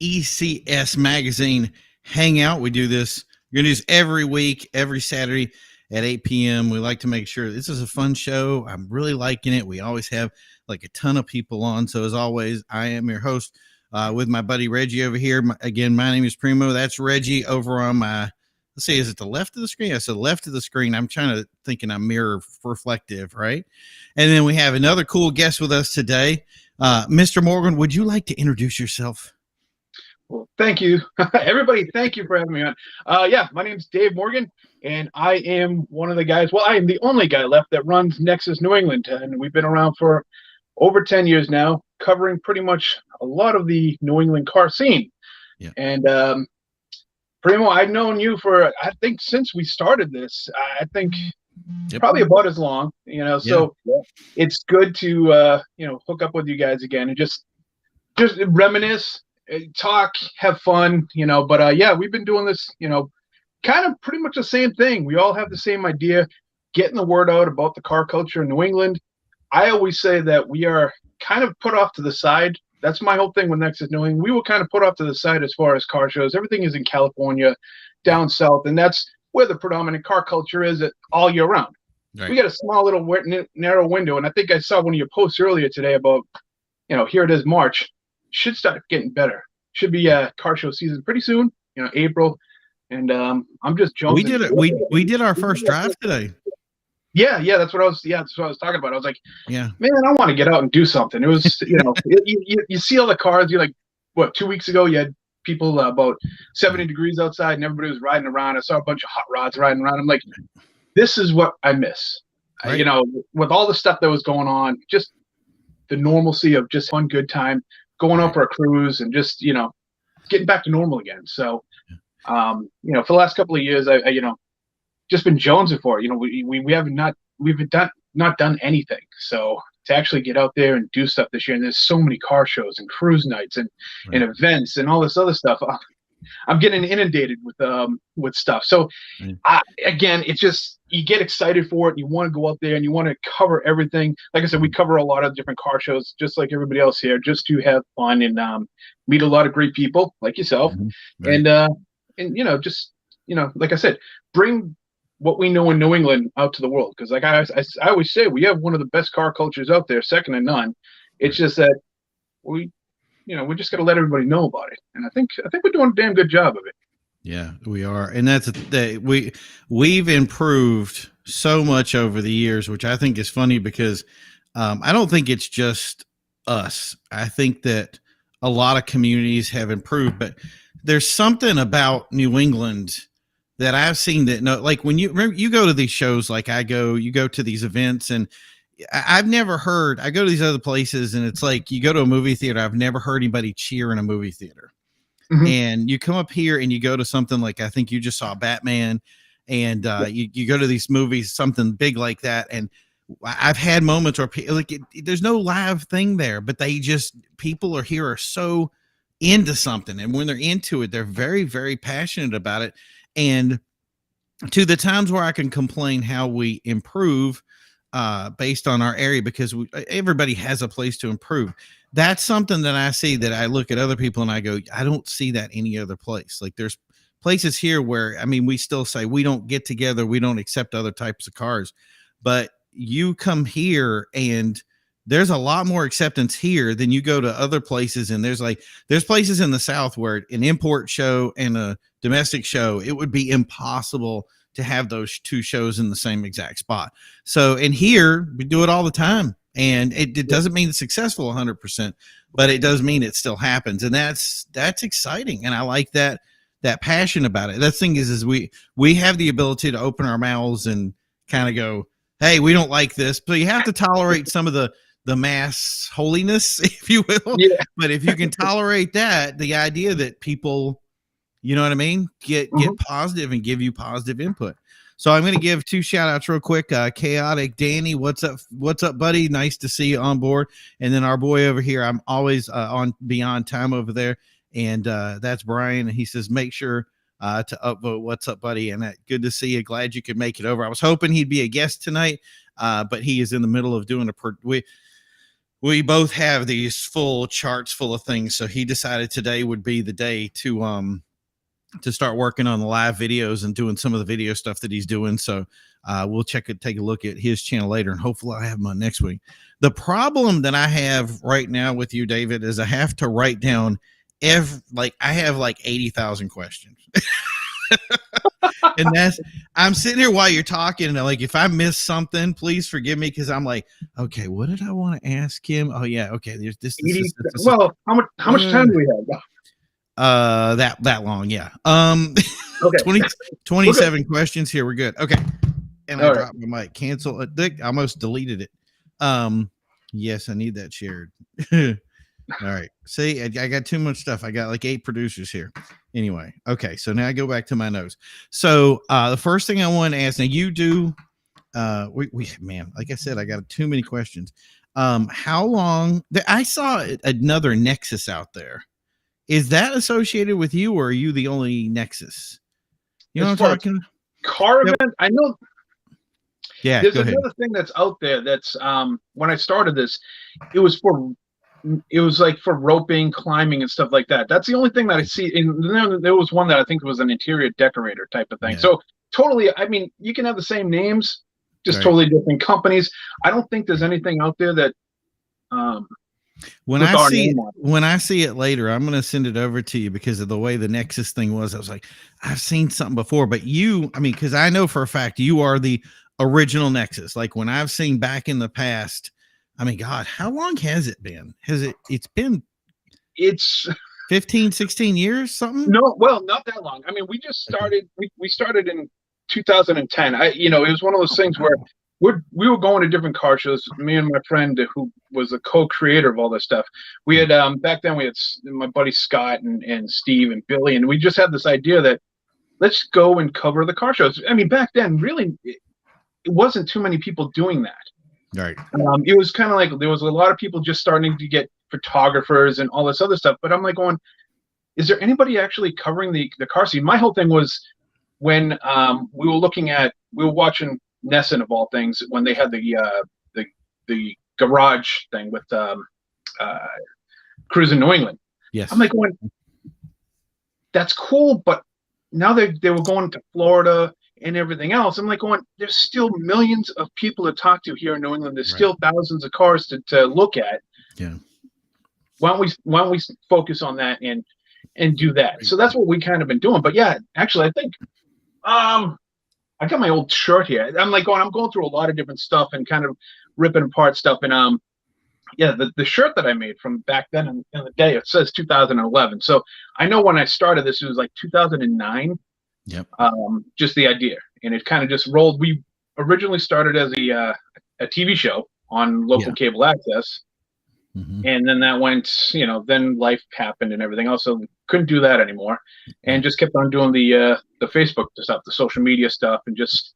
ECS Magazine Hangout. We do this. We're going to do this every week, every Saturday at 8 p.m. We like to make sure this is a fun show. I'm really liking it. We always have like a ton of people on. So as always, I am your host with my buddy Reggie over here. Again, my name is Primo. That's Reggie over on my, let's see, is it the left of the screen? I said left of the screen. I'm trying to thinking I'm mirror reflective, right? And then we have another cool guest with us today. Mr. Morgan, would you like to introduce yourself? Well, thank you. Everybody, thank you for having me on. Yeah, my name's Dave Morgan, and I am one of the guys, well, I am the only guy left that runs Nexus New England, and we've been around for over 10 years now, covering pretty much a lot of the New England car scene. Yeah. And Primo, I've known you for, I think, since we started this, I think probably about as long, so it's good to, hook up with you guys again and just reminisce, talk, have fun, but yeah, we've been doing this, kind of pretty much the same thing. We all have the same idea, getting the word out about the car culture in New England. I always say that we are kind of put off to the side. That's my whole thing with Nexus New England. We were kind of put off to the side as far as car shows. Everything is in California, down south, and that's where the predominant car culture is all year round. Right. We got a small little narrow window, and I think I saw one of your posts earlier today about, here it is, March. Should start getting better. Should be car show season pretty soon, April. And I'm just jumping. We did our first drive today. Yeah, that's what I was talking about. I was like, yeah, man, I want to get out and do something. It was, you see all the cars. You're like, what, 2 weeks ago you had people about 70 degrees outside and everybody was riding around. I saw a bunch of hot rods riding around. I'm like, this is what I miss. Right. With all the stuff that was going on, just the normalcy of just one good time, going out for a cruise and just, getting back to normal again. So, for the last couple of years, I just been jonesing for it. We've not done anything. So to actually get out there and do stuff this year, and there's so many car shows and cruise nights and events and all this other stuff. I'm getting inundated with stuff. So again, it's just, you get excited for it. And you want to go out there and you want to cover everything. Like I said, we cover a lot of different car shows, just like everybody else here, just to have fun and meet a lot of great people like yourself. Mm-hmm. Right. And just, like I said, bring what we know in New England out to the world. Because like I always say, we have one of the best car cultures out there, second to none. It's just that we just got to let everybody know about it. And I think we're doing a damn good job of it. Yeah, we are. And that's we've improved so much over the years, which I think is funny because I don't think it's just us. I think that a lot of communities have improved, but there's something about New England that I've seen that like when you go to these shows, like you go to these events, and I've never heard, I go to these other places and it's like, you go to a movie theater. I've never heard anybody cheer in a movie theater. Mm-hmm. And you come up here and you go to something like, I think you just saw Batman, and you go to these movies, something big like that. And I've had moments where there's no live thing there, but people are so into something. And when they're into it, they're very, very passionate about it. And to the times where I can complain how we improve based on our area, because everybody has a place to improve. That's something that I see, that I look at other people and I go, I don't see that any other place. Like there's places here where, we still say we don't get together. We don't accept other types of cars, but you come here and there's a lot more acceptance here than you go to other places. And there's places in the South where an import show and a domestic show, it would be impossible to have those two shows in the same exact spot. So, and here we do it all the time, and it doesn't mean it's successful 100%, but it does mean it still happens. And that's exciting. And I like that passion about it. That thing is we have the ability to open our mouths and kind of go, hey, we don't like this, but you have to tolerate some of the mass holiness, if you will. Yeah. But if you can tolerate that, the idea that people, you know what I mean, get positive and give you positive input. So I'm going to give two shout outs real quick. Chaotic Danny, what's up, buddy? Nice to see you on board. And then our boy over here, I'm always on Beyond Time over there, and that's Brian. And he says, make sure to upvote. What's up, buddy? And good to see you. Glad you could make it over. I was hoping he'd be a guest tonight, but he is in the middle of doing we both have these full charts full of things. So he decided today would be the day to start working on the live videos and doing some of the video stuff that he's doing. So we'll take a look at his channel later, and hopefully I have him on next week. The problem that I have right now with you, David, is I have to write down I have like 80,000 questions. And I'm sitting here while you're talking, and like, if I miss something, please forgive me, because I'm like, okay, what did I want to ask him? Oh yeah, okay, there's this. Well, how much time do we have? That long, yeah. Okay. 27 questions here. We're good. Okay. And I All dropped my mic. Cancel. I almost deleted it. Yes, I need that shared. All right. See, I got too much stuff. I got like 8 producers here. Anyway, okay. So now I go back to my notes. So the first thing I want to ask, now you do, man, like I said, I got too many questions. How long? I saw another Nexus out there. Is that associated with you, or are you the only Nexus? You know what I'm talking? Car event. I know. Yeah. There's another thing that's out there. That's when I started this, it was like for roping, climbing, and stuff like that. That's the only thing that I see. And then there was one that I think was an interior decorator type of thing. Yeah. So totally, I mean, you can have the same names, just totally different companies. I don't think there's anything out there that. When I see it later, I'm going to send it over to you, because of the way the Nexus thing was. I was like, I've seen something before, but because I know for a fact you are the original Nexus. Like, when I've seen back in the past, I mean, God, how long has it been? It's 15, 16 years, something? No, well, not that long. I mean, we just started, we started in 2010. It was one of those things where we were going to different car shows. Me and my friend, who was the co-creator of all this stuff, we had back then we had my buddy Scott and Steve and Billy, and we just had this idea that let's go and cover the car shows. I mean, back then, really, it wasn't too many people doing that. Right. It was kind of like there was a lot of people just starting to get photographers and all this other stuff. But I'm like going, is there anybody actually covering the car scene? My whole thing was when we were watching Nesson, of all things, when they had the garage thing with Cruise in New England. Yes. I'm like going, that's cool, but now they were going to Florida and everything else. I'm like going, there's still millions of people to talk to here in New England. There's still thousands of cars to look at. Yeah. Why don't we focus on that and do that? So that's what we kind of been doing. But yeah, actually, I think I got my old shirt here. I'm going through a lot of different stuff and kind of ripping apart stuff. And the shirt that I made from back then in the day, it says 2011. So I know when I started this, it was like 2009. Yep. Just the idea, and it kind of just rolled. We originally started as a TV show on local cable access, and then that went, then life happened and everything else, so we couldn't do that anymore, and just kept on doing the Facebook stuff, the social media stuff, and just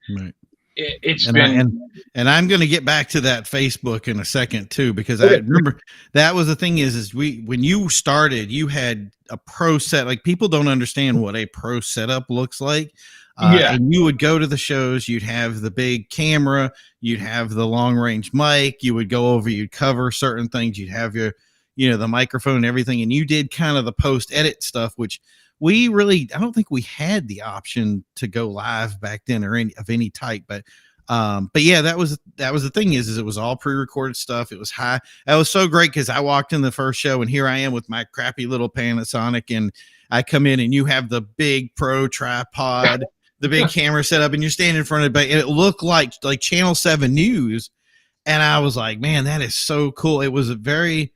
and I'm going to get back to that Facebook in a second too, because I remember that was the thing is when you started, you had a pro set. Like, people don't understand what a pro setup looks like. And you would go to the shows, you'd have the big camera, you'd have the long range mic, you would go over, you'd cover certain things, you'd have your, the microphone and everything. And you did kind of the post edit stuff, which I don't think we had the option to go live back then or of any type, but yeah, that was the thing is it was all pre-recorded stuff. It was high. That was so great, because I walked in the first show and here I am with my crappy little Panasonic, and I come in and you have the big pro tripod, the big camera set up, and you're standing in front of it, and it looked like Channel 7 News. And I was like, man, that is so cool. It was very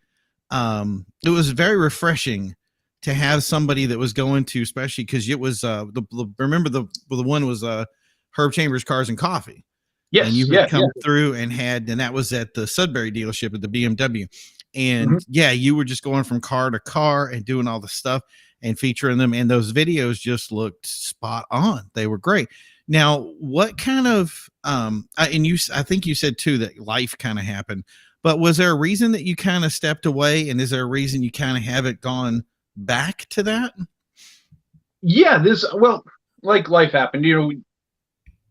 refreshing to have somebody that was going to, especially because it was remember the one was Herb Chambers Cars and Coffee. Yes, and you had come through and that was at the Sudbury dealership at the BMW. And you were just going from car to car and doing all the stuff and featuring them. And those videos just looked spot on. They were great. Now, what kind of, I think you said too, that life kind of happened, but was there a reason that you kind of stepped away? And is there a reason you kind of haven't gone back to that? Yeah, like life happened,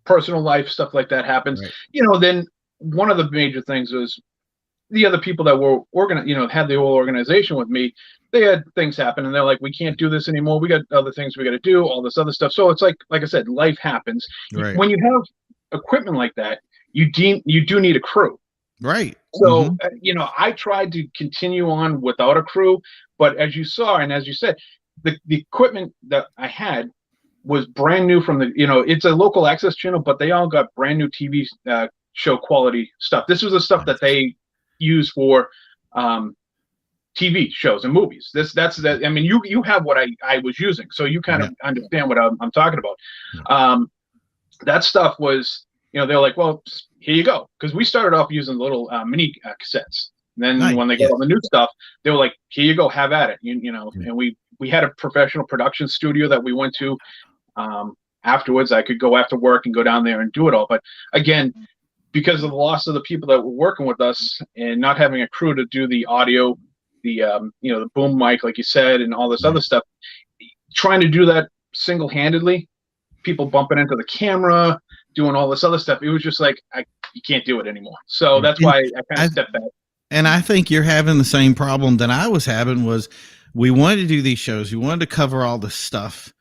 personal life stuff like that happens. Right. Then one of the major things was the other people that were had the whole organization with me, they had things happen, and they're like, we can't do this anymore. We got other things we got to do, all this other stuff. So it's like I said, life happens. Right. When you have equipment like that, you do need a crew. Right. So, I tried to continue on without a crew, but as you saw, and as you said, the equipment that I had was brand new from it's a local access channel, but they all got brand new TV show quality stuff. This was the stuff that they use for TV shows and movies. I mean, you have what I was using, so you kind of understand what I'm talking about. That stuff was, they're like, well, here you go. Because we started off using little mini cassettes. And then when they got all the new stuff, they were like, here you go, have at it. And we had a professional production studio that we went to afterwards. I could go after work and go down there and do it all. But again, because of the loss of the people that were working with us and not having a crew to do the audio, the boom mic, like you said, and all this other stuff, trying to do that single-handedly, people bumping into the camera, doing all this other stuff, it was just like, you can't do it anymore. So that's why I kind of stepped back. And I think you're having the same problem that I was having. Was we wanted to do these shows, we wanted to cover all this stuff,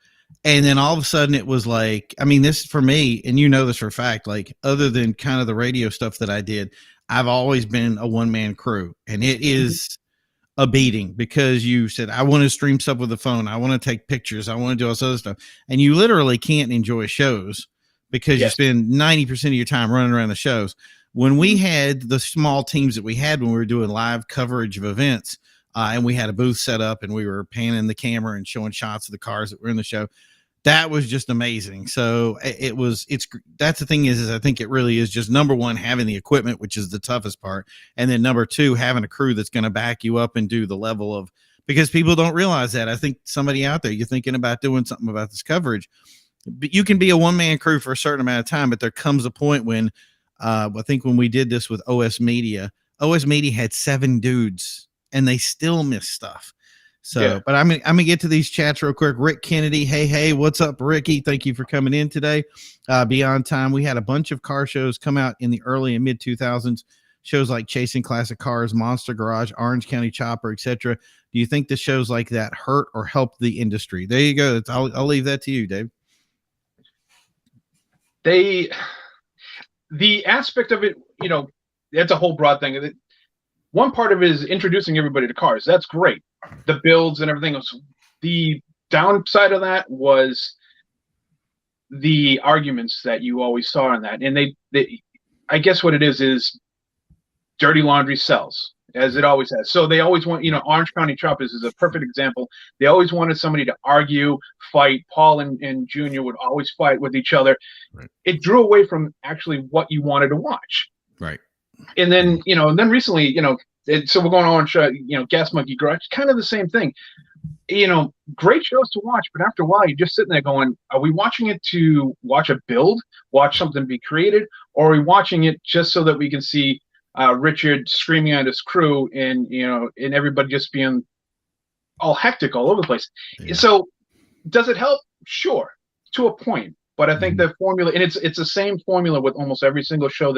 and then all of a sudden it was like, I mean, this for me, and this for a fact, like, other than kind of the radio stuff that I did, I've always been a one-man crew, and it is a beating, because you said, I want to stream stuff with the phone, I want to take pictures, I want to do all this other stuff, and you literally can't enjoy shows because you spend 90% of your time running around the shows. When we had the small teams that we had when we were doing live coverage of events, and we had a booth set up and we were panning the camera and showing shots of the cars that were in the show, that was just amazing. So that's the thing is I think it really is just, number one, having the equipment, which is the toughest part. And then number two, having a crew that's going to back you up and do the level of, because people don't realize that. I think somebody out there, you're thinking about doing something about this coverage, but you can be a one-man crew for a certain amount of time, but there comes a point when, I think when we did this with OS Media had 7 dudes and they still miss stuff. So, but I'm gonna get to these chats real quick. Rick Kennedy, hey, what's up, Ricky? Thank you for coming in today. Beyond Time, we had a bunch of car shows come out in the early and mid 2000s. Shows like Chasing Classic Cars, Monster Garage, Orange County Chopper, etc. Do you think the shows like that hurt or help the industry? There you go. I'll leave that to you, Dave. The aspect of it, that's a whole broad thing. One part of it is introducing everybody to cars. That's great. The builds and everything else. The downside of that was the arguments that you always saw in that. And they I guess what it is dirty laundry sells, as it always has. So they always want, Orange County Choppers is a perfect example. They always wanted somebody to argue, fight. Paul and Junior would always fight with each other. Right. It drew away from actually what you wanted to watch. Right. And then, recently, so we're going on, Gas Monkey Garage, kind of the same thing. Great shows to watch, but after a while, you're just sitting there going, are we watching it to watch a build, watch something be created, or are we watching it just so that we can see Richard screaming at his crew and everybody just being all hectic all over the place? Yeah. So does it help? Sure, to a point. But I think the formula, and it's the same formula with almost every single show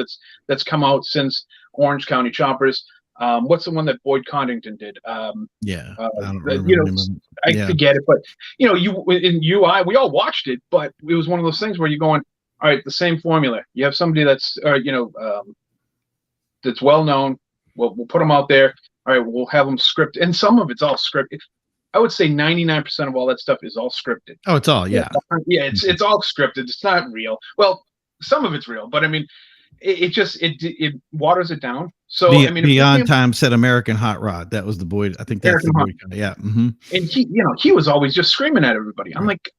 that's come out since Orange County Choppers. What's the one that Boyd Condington did? I don't remember. I forget it, but we all watched it, but it was one of those things where you're going, all right, the same formula. You have somebody that's that's well known. We'll put them out there. All right, we'll have them script, and some of it's all scripted. I would say 99% of all that stuff is all scripted. Oh, it's all, yeah. Yeah, it's all scripted. It's not real. Well, some of it's real, but I mean, it waters it down. So Beyond Time said American Hot Rod. That was the Boyd. I think that's American the Boyd. Yeah. Mm-hmm. And he was always just screaming at everybody. I'm like,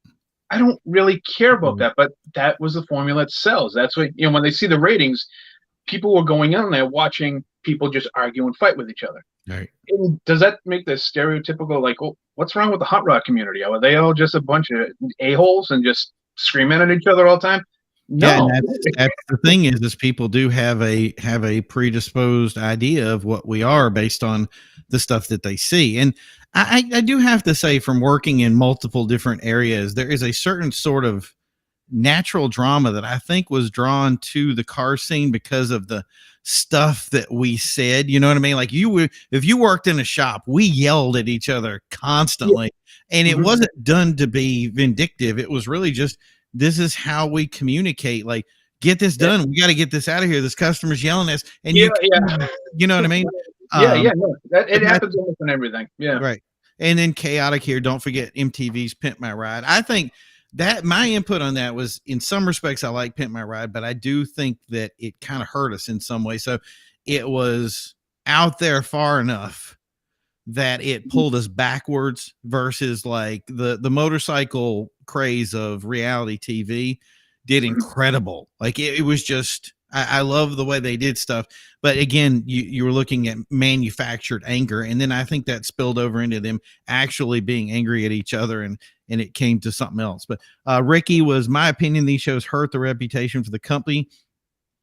I don't really care about that, but that was the formula that sells. That's what, when they see the ratings, people were going on there watching people just argue and fight with each other. Right. And does that make the stereotypical, like, well, what's wrong with the hot rod community? Are they all just a bunch of a-holes and just screaming at each other all the time? No. Yeah, that's the thing is people do have a predisposed idea of what we are based on the stuff that they see. And I do have to say, from working in multiple different areas, there is a certain sort of natural drama that I think was drawn to the car scene because of the stuff that we said. You know what I mean? Like if you worked in a shop, we yelled at each other constantly, and it wasn't done to be vindictive. It was really just, this is how we communicate. Like, get this done. We got to get this out of here. This customer's yelling at us, and you know what I mean? No, it happens almost in everything. Yeah. Right. And then chaotic here. Don't forget MTV's Pimp My Ride. I think that my input on that was, in some respects, I like Pimp My Ride, but I do think that it kind of hurt us in some way. So it was out there far enough that it pulled us backwards, versus like the motorcycle craze of reality TV did incredible. Like it was just, I love the way they did stuff. But again, you were looking at manufactured anger. And then I think that spilled over into them actually being angry at each other, and it came to something else. But Ricky was, my opinion, these shows hurt the reputation for the company,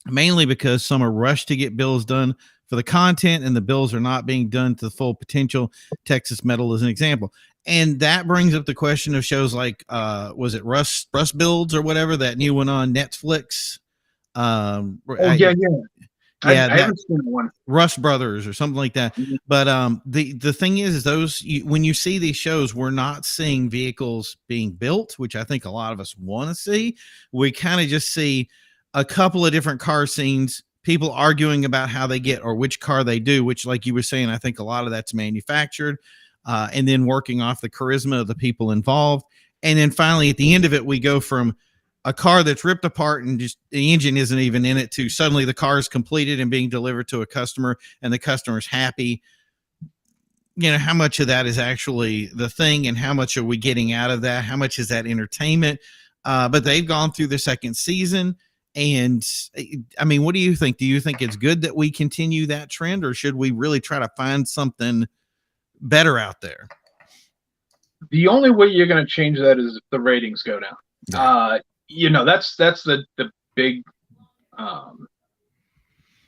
mainly because some are rushed to get bills done for the content, and the bills are not being done to the full potential. Texas Metal is an example. And that brings up the question of shows like, was it Rust Builds or whatever, that new one on Netflix? I haven't seen one. Rust Brothers or something like that. But the thing is those, when you see these shows, we're not seeing vehicles being built, which I think a lot of us want to see. We kind of just see a couple of different car scenes, people arguing about how they get or which car they do, which, like you were saying, I think a lot of that's manufactured, and then working off the charisma of the people involved. And then finally, at the end of it, we go from a car that's ripped apart and just the engine isn't even in it, to suddenly the car is completed and being delivered to a customer, and the customer's happy. You know, how much of that is actually the thing, and how much are we getting out of that? How much is that entertainment? But they've gone through the second season. And I mean, what do you think? Do you think it's good that we continue that trend, or should we really try to find something better out there? The only way you're going to change that is if the ratings go down. That's the big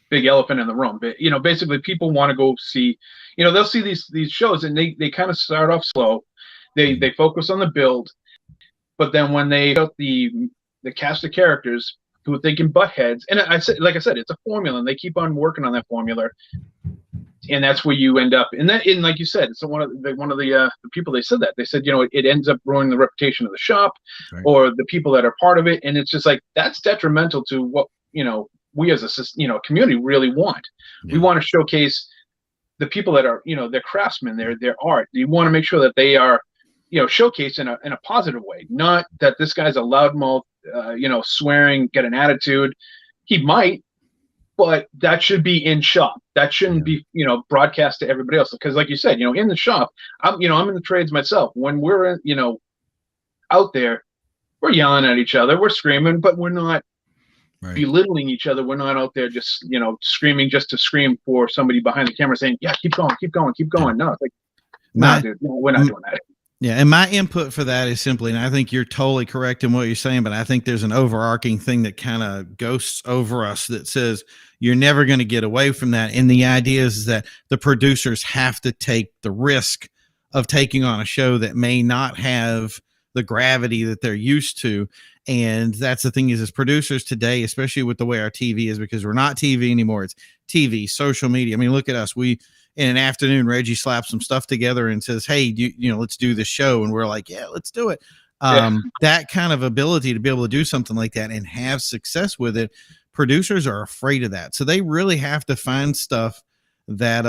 big elephant in the room. But basically, people want to go see. They'll see these shows, and they kind of start off slow. They focus on the build, but then when they got the cast of characters who they can butt heads, and like I said, it's a formula, and they keep on working on that formula, and that's where you end up. And like you said, so one of the people, they said it ends up ruining the reputation of the shop, right, or the people that are part of it, and it's just like that's detrimental to what we as a community really want. Yeah. We want to showcase the people that are their craftsmen, their art. You want to make sure that they are showcased in a positive way, not that this guy's a loudmouth, swearing, get an attitude. He might, but that should be in shop. That shouldn't be, broadcast to everybody else. Because like you said, in the shop, I'm in the trades myself. When we're, out there, we're yelling at each other, we're screaming, but we're not belittling each other. We're not out there just, screaming just to scream for somebody behind the camera saying, yeah, keep going, keep going, keep going. No, it's like, dude, we're not doing that. Yeah, and my input for that is simply, and I think you're totally correct in what you're saying, but I think there's an overarching thing that kind of ghosts over us that says you're never going to get away from that. And the idea is that the producers have to take the risk of taking on a show that may not have the gravity that they're used to. And that's the thing is, as producers today, especially with the way our TV is, because we're not TV anymore, it's TV, social media. I mean, look at us. In an afternoon, Reggie slaps some stuff together and says, hey, let's do this show. And we're like, yeah, let's do it. That kind of ability to be able to do something like that and have success with it, producers are afraid of that. So they really have to find stuff that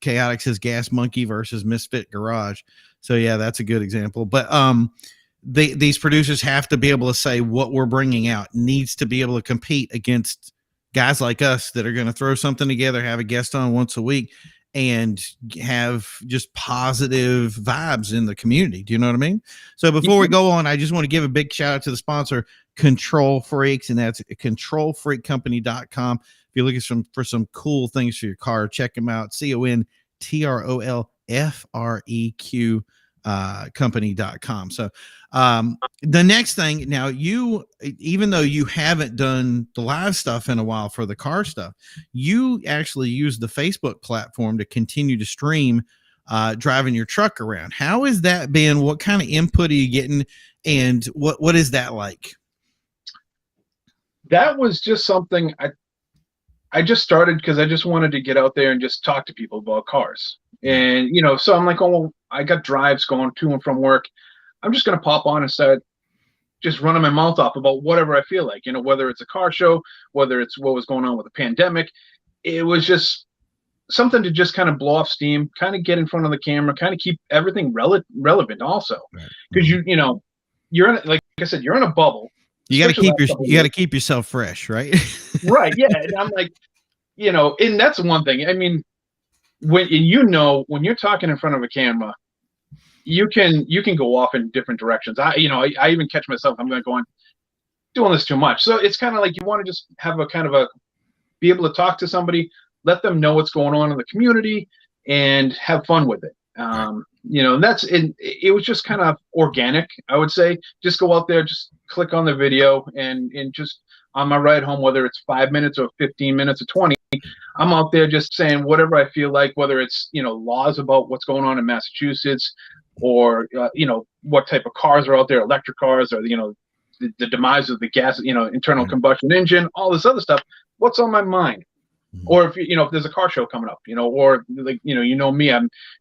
Chaotic says Gas Monkey versus Misfit Garage. So yeah, that's a good example. But these producers have to be able to say what we're bringing out needs to be able to compete against guys like us that are going to throw something together, have a guest on once a week, and have just positive vibes in the community. Do you know what I mean? So before we go on, I just want to give a big shout out to the sponsor, Control Freaks, and that's controlfreakcompany.com. If you're looking for some cool things for your car, check them out. CONTROLFREQ company.com. So the next thing, now even though you haven't done the live stuff in a while for the car stuff, you actually use the Facebook platform to continue to stream driving your truck around. How has that been? What kind of input are you getting, and what is that like? That was just something I just started because I just wanted to get out there and just talk to people about cars. And, so I'm like, oh, well, I got drives going to and from work. I'm just going to pop on and start just running my mouth off about whatever I feel like, whether it's a car show, whether it's what was going on with the pandemic. It was just something to just kind of blow off steam, kind of get in front of the camera, kind of keep everything relevant also. Because you're in, like I said, you're in a bubble. You got to keep yourself fresh, right? Right. Yeah. And I'm like, and that's one thing. I mean, when you're talking in front of a camera, you can go off in different directions. I even catch myself. I'm going doing this too much. So it's kind of like you want to just have be able to talk to somebody, let them know what's going on in the community, and have fun with it. It was just kind of organic, I would say. Just go out there, just click on the video, and just on my ride home, whether it's 5 minutes or 15 minutes or 20, I'm out there just saying whatever I feel like, whether it's, laws about what's going on in Massachusetts, or, what type of cars are out there, electric cars, or, the demise of the gas, internal combustion engine, all this other stuff. What's on my mind? Or if there's a car show coming up, or like me,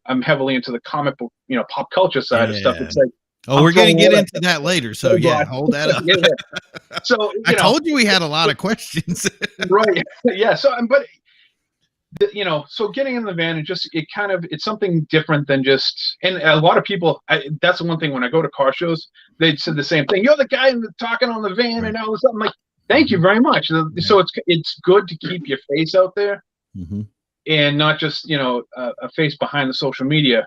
I'm heavily into the comic book, pop culture side of stuff. It's like, we're going to get into that later. So hold that up. So I told you we had a lot of questions. Right. Yeah. So, but so getting in the van and just it's something different than just. And a lot of people, that's the one thing when I go to car shows, they said the same thing. You're the guy talking on the van and all this stuff. I'm like, thank you very much. So it's good to keep your face out there, and not just a face behind the social media.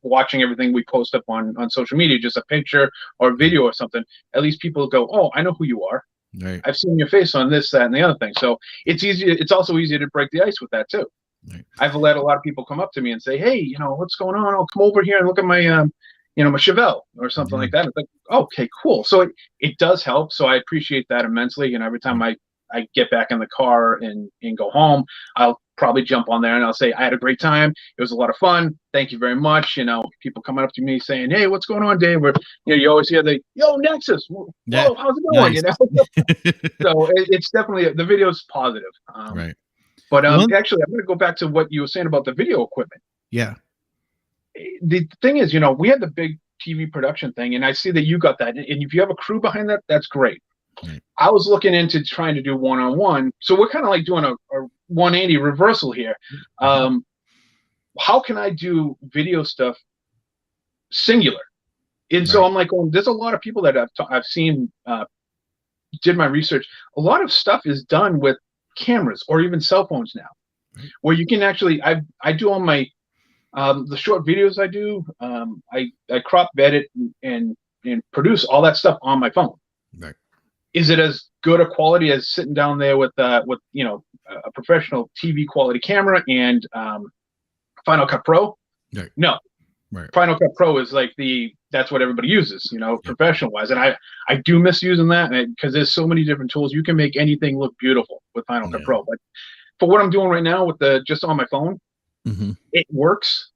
Watching everything we post up on social media, just a picture or a video or something. At least people go, oh, I know who you are. Right. I've seen your face on this, that, and the other thing. So it's easy. It's also easy to break the ice with that too. Right. I've let a lot of people come up to me and say, hey, what's going on? I'll come over here and look at my my Chevelle or something like that. It's like, okay, cool. So it does help. So I appreciate that immensely. And every time I get back in the car and go home, I'll probably jump on there and I'll say, I had a great time. It was a lot of fun. Thank you very much. People coming up to me saying, hey, what's going on, Dave? Or, you always hear yo, Nexus. Whoa, how's it going? Nice. So it's definitely, the video's positive. Right. But actually, I'm going to go back to what you were saying about the video equipment. Yeah. The thing is, we had the big TV production thing, and I see that you got that. And if you have a crew behind that, that's great. Right. I was looking into trying to do one-on-one. So we're kind of like doing a 180 reversal here. How can I do video stuff singular? And so I'm like, there's a lot of people that I've seen, did my research. A lot of stuff is done with cameras or even cell phones now, where you can actually, I do all my, the short videos I do, I crop, edit, and produce all that stuff on my phone. Right. Is it as good a quality as sitting down there with a professional TV quality camera and Final Cut Pro? Right. No. Right. Final Cut Pro is like that's what everybody uses, professional wise. And I do miss using that because there's so many different tools. You can make anything look beautiful with Final Cut Pro. But for what I'm doing right now with just on my phone, it works,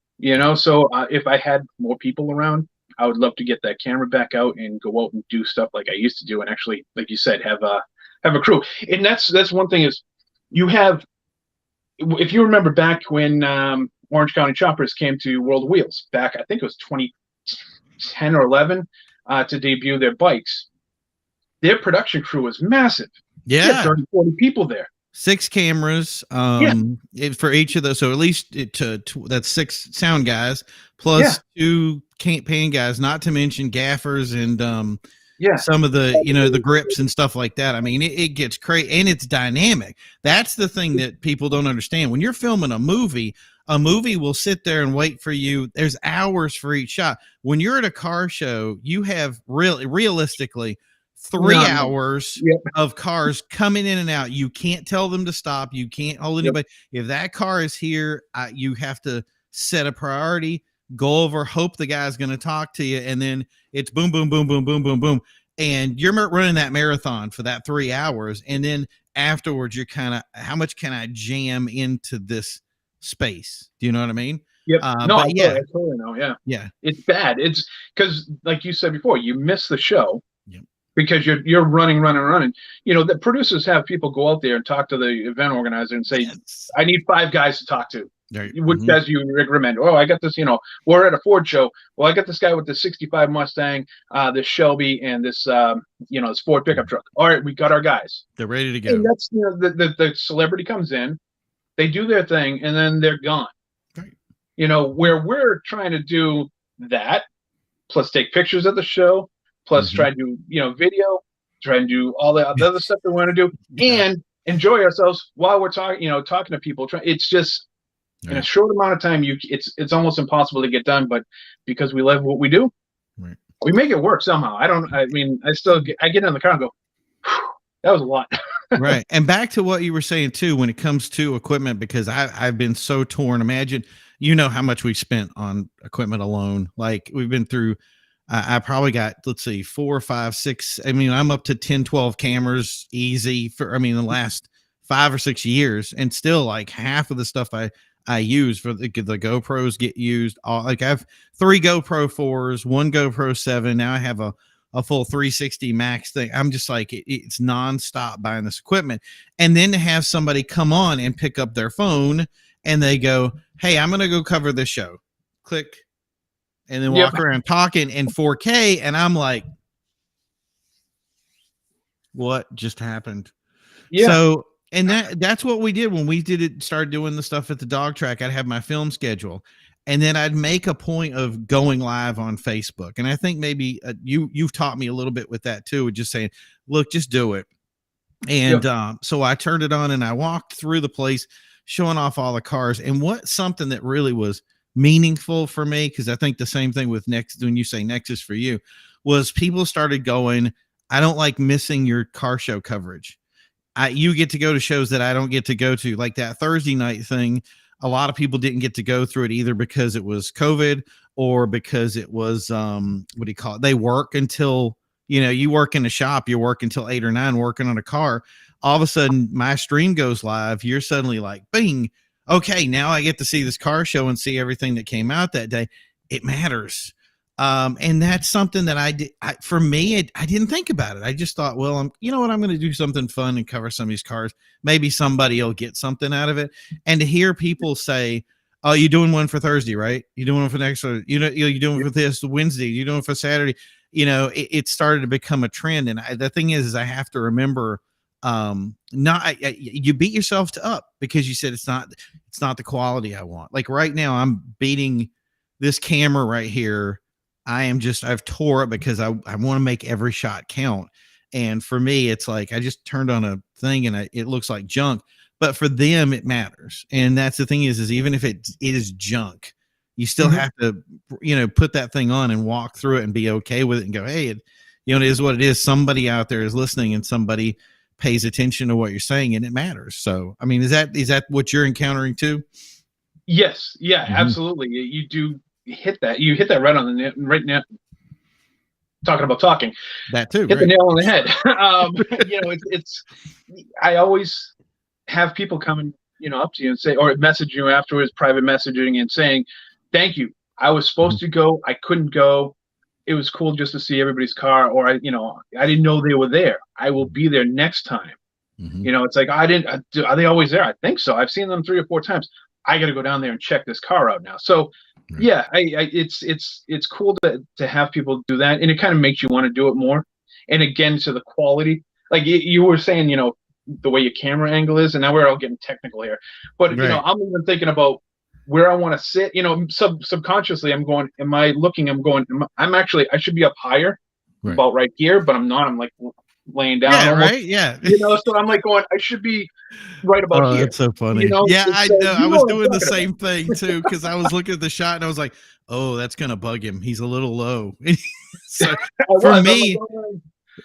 So if I had more people around, I would love to get that camera back out and go out and do stuff like I used to do, and actually, like you said, have a crew. And that's one thing is you have. If you remember back when Orange County Choppers came to World Wheels back, I think it was 2010 or 11, to debut their bikes. Their production crew was massive. Yeah, 30, 40 people there. 6 cameras for each of those. So at least that's 6 sound guys plus 2 pan guys, not to mention gaffers and some of the the grips and stuff like that. I mean, it gets crazy and it's dynamic. That's the thing that people don't understand. When you're filming a movie will sit there and wait for you. There's hours for each shot. When you're at a car show, you have realistically 3 hours of cars coming in and out. You can't tell them to stop. You can't hold anybody. If that car is here, you have to set a priority, go over, hope the guy's going to talk to you. And then it's boom, boom, boom, boom, boom, boom, boom. And you're running that marathon for that 3 hours. And then afterwards, you're kind of, how much can I jam into this space? Do you know what I mean? Yep. I totally know. Yeah. Yeah. It's bad. It's because, like you said before, you miss the show. Yep. because you're running. You know, the producers have people go out there and talk to the event organizer and say, Yes. I need 5 guys to talk to. Right. Which as you recommend? Oh, I got this. You know, we're at a Ford show. Well, I got this guy with the '65 Mustang, this Shelby, and this you know, this Ford pickup truck. All right, we got our guys. They're ready to go. And that's, you know, the celebrity comes in, they do their thing, and then they're gone. Right. You know, where we're trying to do that, plus take pictures of the show, plus try to do, you know, video, try and do all the other stuff we want to do, and enjoy ourselves while we're talking. You know, talking to people. It's just. In a short amount of time, it's almost impossible to get done, but because we love what we do, we make it work somehow. I mean, I get in the car and go, that was a lot. Right. And back to what you were saying too, when it comes to equipment, because I've been so torn. Imagine, you know, how much we spent on equipment alone. Like we've been through, I probably got, let's see, 4, 5, 6. I mean, I'm up to 10, 12 cameras easy for, I mean, the last 5 or 6 years, and still like half of the stuff I use for the GoPros get used. Like I have 3 GoPro 4s, 1 GoPro 7. Now I have a full 360 max thing. I'm just like, it's nonstop buying this equipment. And then to have somebody come on and pick up their phone and they go, hey, I'm going to go cover this show. Click. And then walk around talking in 4K. And I'm like, what just happened? Yeah. So, and that's what we did when we started doing the stuff at the dog track. I'd have my film schedule, and then I'd make a point of going live on Facebook. And I think maybe you've taught me a little bit with that too, with just saying, look, just do it. And so I turned it on and I walked through the place showing off all the cars. And something that really was meaningful for me, because I think the same thing with Next, when you say Nexus for you, was people started going, I don't like missing your car show coverage. You get to go to shows that I don't get to go to, like that Thursday night thing. A lot of people didn't get to go through it either because it was COVID or because it was, what do you call it? They work until, you know, you work in a shop, you work until 8 or 9 working on a car. All of a sudden my stream goes live. You're suddenly like, bing. Okay. Now I get to see this car show and see everything that came out that day. It matters. And that's something that I didn't think about it. I just thought, well, you know what, I'm going to do something fun and cover some of these cars. Maybe somebody will get something out of it. And to hear people say, oh, you're doing one for Thursday, right? You're doing one for next, you know, you're doing it for this Wednesday, you're doing it for Saturday. You know, it started to become a trend. And the thing is I have to remember, you beat yourself up because you said it's not the quality I want. Like right now I'm beating this camera right here. I've tore it because I want to make every shot count. And for me, it's like, I just turned on a thing and it looks like junk, but for them it matters. And that's the thing is even if it is junk, you still have to, you know, put that thing on and walk through it and be okay with it and go, hey, it is what it is. Somebody out there is listening and somebody pays attention to what you're saying and it matters. So, I mean, is that what you're encountering too? Yes. Yeah, absolutely. You do hit that. You hit that right on the net right now. Talking about talking, that too, hit the nail on the head. You know, it's. I always have people coming, you know, up to you and say, or message you afterwards, private messaging, and saying, "Thank you. I was supposed to go, I couldn't go. It was cool just to see everybody's car, or I didn't know they were there. I will be there next time." You know, it's like are they always there? I think so. I've seen them 3 or 4 times. I got to go down there and check this car out now. So. Yeah, it's cool to have people do that, and it kind of makes you want to do it more. And again, to the quality, like you were saying, you know, the way your camera angle is, and now we're all getting technical here. But you know, I'm even thinking about where I want to sit. You know, subconsciously, I'm going. Am I looking? I'm actually. I should be up higher, about right here, but I'm not. I'm like laying down. Yeah, almost, right. Yeah. You know, so I'm like going. I should be right about here. That's so funny. You know? Yeah, I know. I was doing the same thing too because I was looking at the shot and I was like, "Oh, that's gonna bug him. He's a little low." So for me,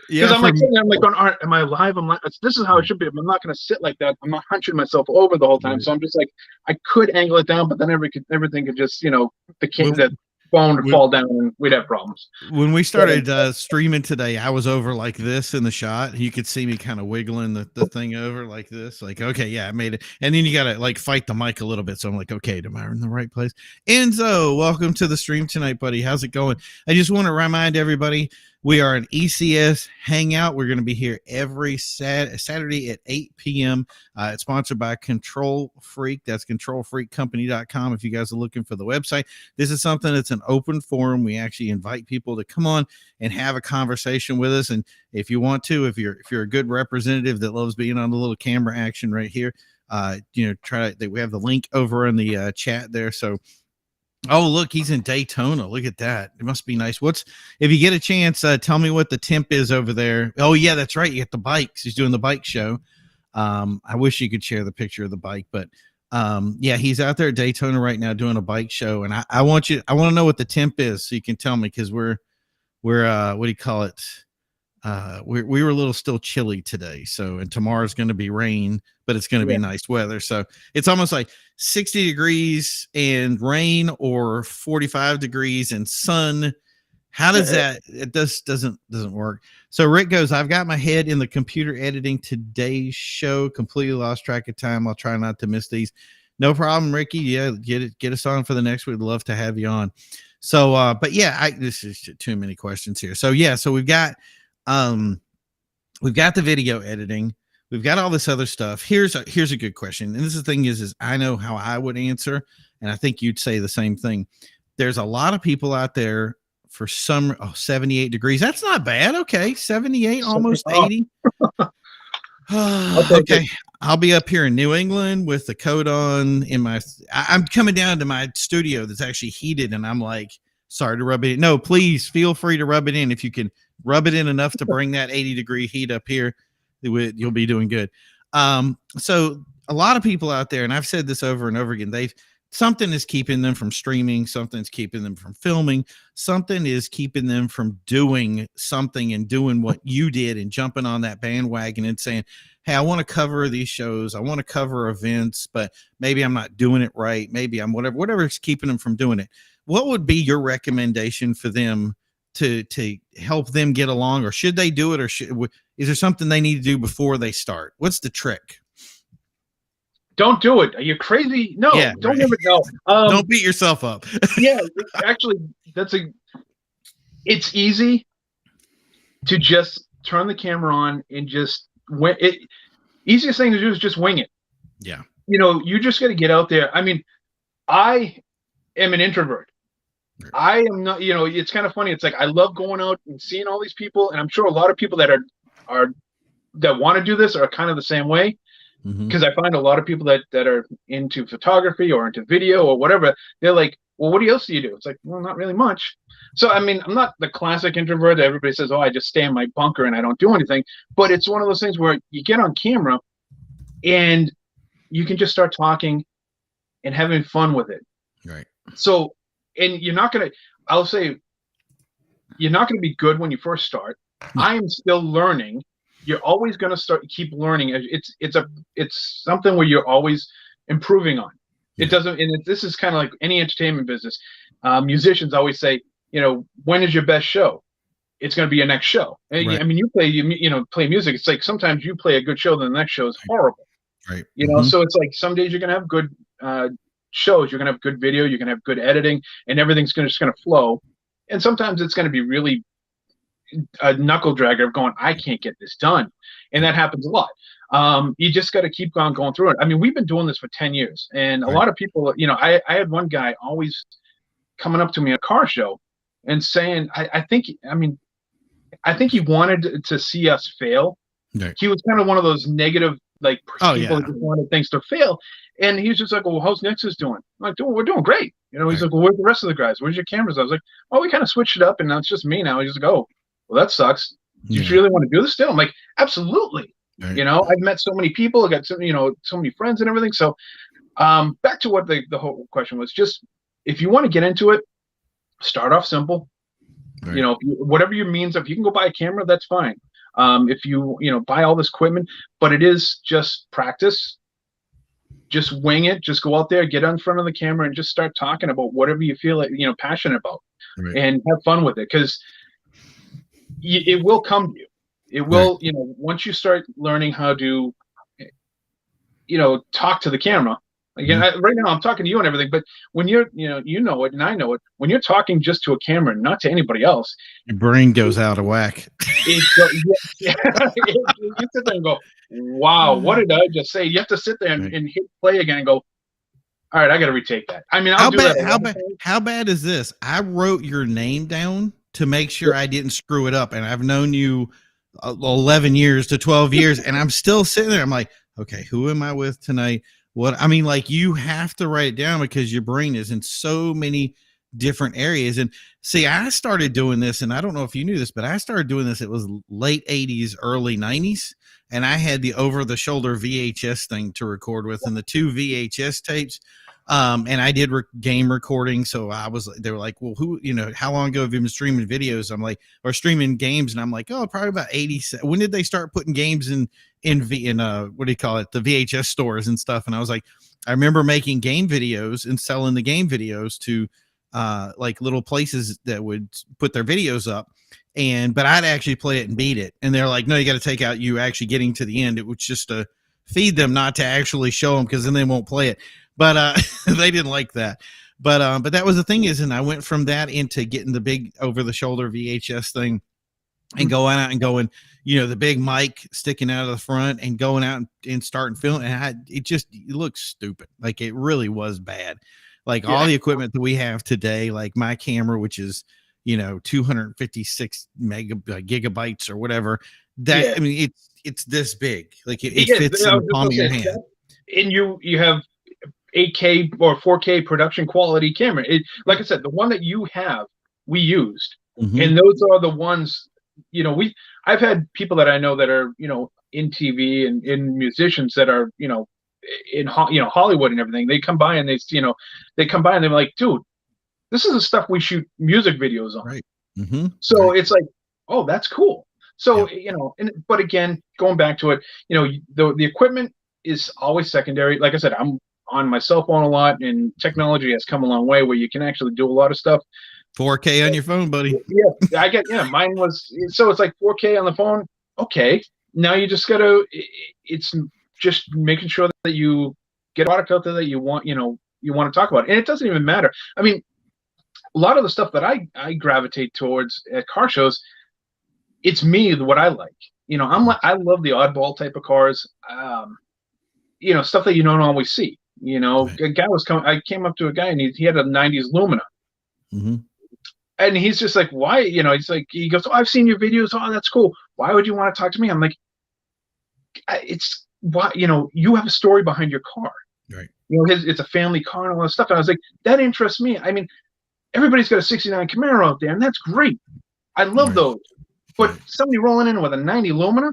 because I'm like, going, all right, am I live? I'm like, this is how it should be. I'm not gonna sit like that. I'm not hunching myself over the whole time. So I'm just like, I could angle it down, but then everything could just, you know, the phone would fall down and we'd have problems. When we started streaming today, I was over like this in the shot. You could see me kind of wiggling the thing over like this. Like, okay, yeah, I made it. And then you got to like fight the mic a little bit. So I'm like, okay, am I in the right place? Enzo, welcome to the stream tonight, buddy. How's it going? I just want to remind everybody, We are an ECS Hangout. We're going to be here every Saturday at 8 p.m. It's sponsored by Control Freak. That's controlfreakcompany.com if you guys are looking for the website. This is something that's an open forum. We actually invite people to come on and have a conversation with us. And if you want to, if you're a good representative that loves being on the little camera action right here, we have the link over in the chat there. So, oh, look, he's in Daytona. Look at that. It must be nice. If you get a chance, tell me what the temp is over there. Oh, yeah, that's right. You get the bikes. He's doing the bike show. I wish you could share the picture of the bike, but yeah, he's out there at Daytona right now doing a bike show. And I want to know what the temp is so you can tell me, because we're what do you call it? We were a little still chilly today. So, and tomorrow's going to be rain, but it's going to be nice weather. So it's almost like 60 degrees and rain, or 45 degrees and sun. How does that, it doesn't work. So Rick goes, I've got my head in the computer editing today's show, completely lost track of time. I'll try not to miss these. No problem, Ricky. Yeah. Get us on for the next. We'd love to have you on. So, but yeah, this is too many questions here. So yeah, so we've got the video editing. We've got all this other stuff. Here's a good question. And this is the thing is I know how I would answer, and I think you'd say the same thing. There's a lot of people out there for 78 degrees. That's not bad. Okay. 78, almost 80. Okay. I'll be up here in New England with the coat on I'm coming down to my studio that's actually heated, and I'm like, sorry to rub it in. No, please feel free to rub it in. If you can rub it in enough to bring that 80-degree heat up here, you'll be doing good. So a lot of people out there, and I've said this over and over again, something is keeping them from streaming, something's keeping them from filming, something is keeping them from doing something and doing what you did and jumping on that bandwagon and saying, hey, I want to cover these shows, I want to cover events, but maybe I'm not doing it right, maybe I'm whatever is keeping them from doing it. What would be your recommendation for them to help them get along, or should they do it, or is there something they need to do before they start? What's the trick? Don't do it. Are you crazy? No, don't ever go. Don't beat yourself up. Yeah, actually, it's easy to just turn the camera on and just easiest thing to do is just wing it. Yeah. You just got to get out there. I mean, I am an introvert. I am not, it's kind of funny. It's like, I love going out and seeing all these people. And I'm sure a lot of people that that want to do this are kind of the same way. Because I find a lot of people that are into photography or into video or whatever, they're like, well, what else do you do? It's like, well, not really much. So, I mean, I'm not the classic introvert that everybody says, oh, I just stay in my bunker and I don't do anything. But it's one of those things where you get on camera and you can just start talking and having fun with it. Right. So, and I'll say, you're not going to be good when you first start. I am still learning. You're always going to keep learning. It's something where you're always improving on. It doesn't, and this is kind of like any entertainment business. Musicians always say, when is your best show? It's going to be your next show. Right. I mean, you play music. It's like sometimes you play a good show, then the next show is horrible. Right. So it's like some days you're going to have good shows, you're going to have good video, you're going to have good editing, and everything's just going to flow. And sometimes it's going to be really a knuckle dragger of going, I can't get this done. And that happens a lot. You just got to keep on going through it. I mean, we've been doing this for 10 years. And a lot of people, I had one guy always coming up to me at a car show and saying, I think he wanted to see us fail. Right. He was kind of one of those negative, like, people that just wanted things to fail. And he was just like, well, how's Nexus doing? I'm like, we're doing great. He's like, well, where's the rest of the guys? Where's your cameras? I was like, oh, we kind of switched it up, and now it's just me now. He's like, oh, well, that sucks. Do you really want to do this still? I'm like, absolutely. Right. I've met so many people. I got so many friends and everything. So back to what the whole question was, just if you want to get into it, start off simple. Right. Whatever your means, if you can go buy a camera, that's fine. If you buy all this equipment, but it is just practice. Just wing it. Just go out there, get in front of the camera, and just start talking about whatever you feel like, passionate about, right, and have fun with it, because it will come to you. It will, right, once you start learning how to, talk to the camera, Again, right now I'm talking to you and everything, but when you're, you know it and I know it, when you're talking just to a camera, not to anybody else, your brain goes out of whack. You sit there and go, wow, what did I just say? You have to sit there and hit play again and go, all right, I got to retake that. I mean, I'll do that. How bad is this? I wrote your name down to make sure I didn't screw it up. And I've known you 11 years to 12 years, and I'm still sitting there. I'm like, okay, who am I with tonight? What, I mean, like, you have to write it down because your brain is in so many different areas. And see, I started doing this, and I don't know if you knew this, but I started doing this. It was late 80s, early 90s. And I had the over the shoulder VHS thing to record with, and the 2 VHS tapes. And I did game recording. So they were like, well, how long ago have you been streaming videos? I'm like, or streaming games. And I'm like, oh, probably about 80. When did they start putting games in what do you call it? The VHS stores and stuff. And I was like, I remember making game videos and selling the game videos to, like little places that would put their videos up. But I'd actually play it and beat it. And they're like, no, you got to take out you actually getting to the end. It was just to feed them, not to actually show them, because then they won't play it. But they didn't like that. But that was the thing is, and I went from that into getting the big over the shoulder VHS thing and going out and going, the big mic sticking out of the front and going out and starting filming. And it looks stupid. Like, it really was bad. Like all the equipment that we have today, like my camera, which is, 256 gigabytes or whatever, I mean, it's this big. Like it fits in the palm of your hand. And you have 8K or 4K production quality camera. Like I said, the one that you have, we used, and those are the ones. I've had people that I know that are in TV and in musicians that are in Hollywood and everything. They come by and they're like, dude, this is the stuff we shoot music videos on. Right. So it's like, oh, that's cool. So but again, going back to it, the equipment is always secondary. Like I said, I'm on my cell phone a lot, and technology has come a long way where you can actually do a lot of stuff. 4K on your phone, buddy. Mine was, so it's like 4K on the phone. Okay. Now you just it's just making sure that you get a product out there that you want to talk about. And it doesn't even matter. I mean, a lot of the stuff that I gravitate towards at car shows, it's me, what I like. I love the oddball type of cars. Stuff that you don't always see. A guy I came up to a guy and he had a 90s Lumina. And he's just like, why? He goes, oh, I've seen your videos. Oh, that's cool. Why would you want to talk to me? I'm like, it's why, you have a story behind your car. Right. It's a family car and all that stuff. And I was like, that interests me. I mean, everybody's got a 69 Camaro out there, and that's great. I love those. But somebody rolling in with a 90 Lumina,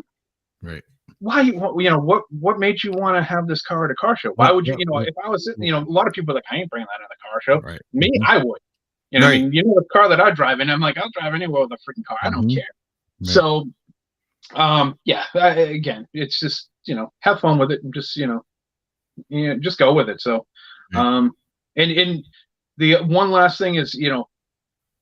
right? Why? What made you want to have this car at a car show? Why would you? If I was sitting, a lot of people are like, I ain't bringing that at a car show. Right. Me, I would. I mean, the car that I drive in, I'm like, I'll drive anywhere with a freaking car. I don't care. Right. So, again, it's just have fun with it and just just go with it. So, and the one last thing is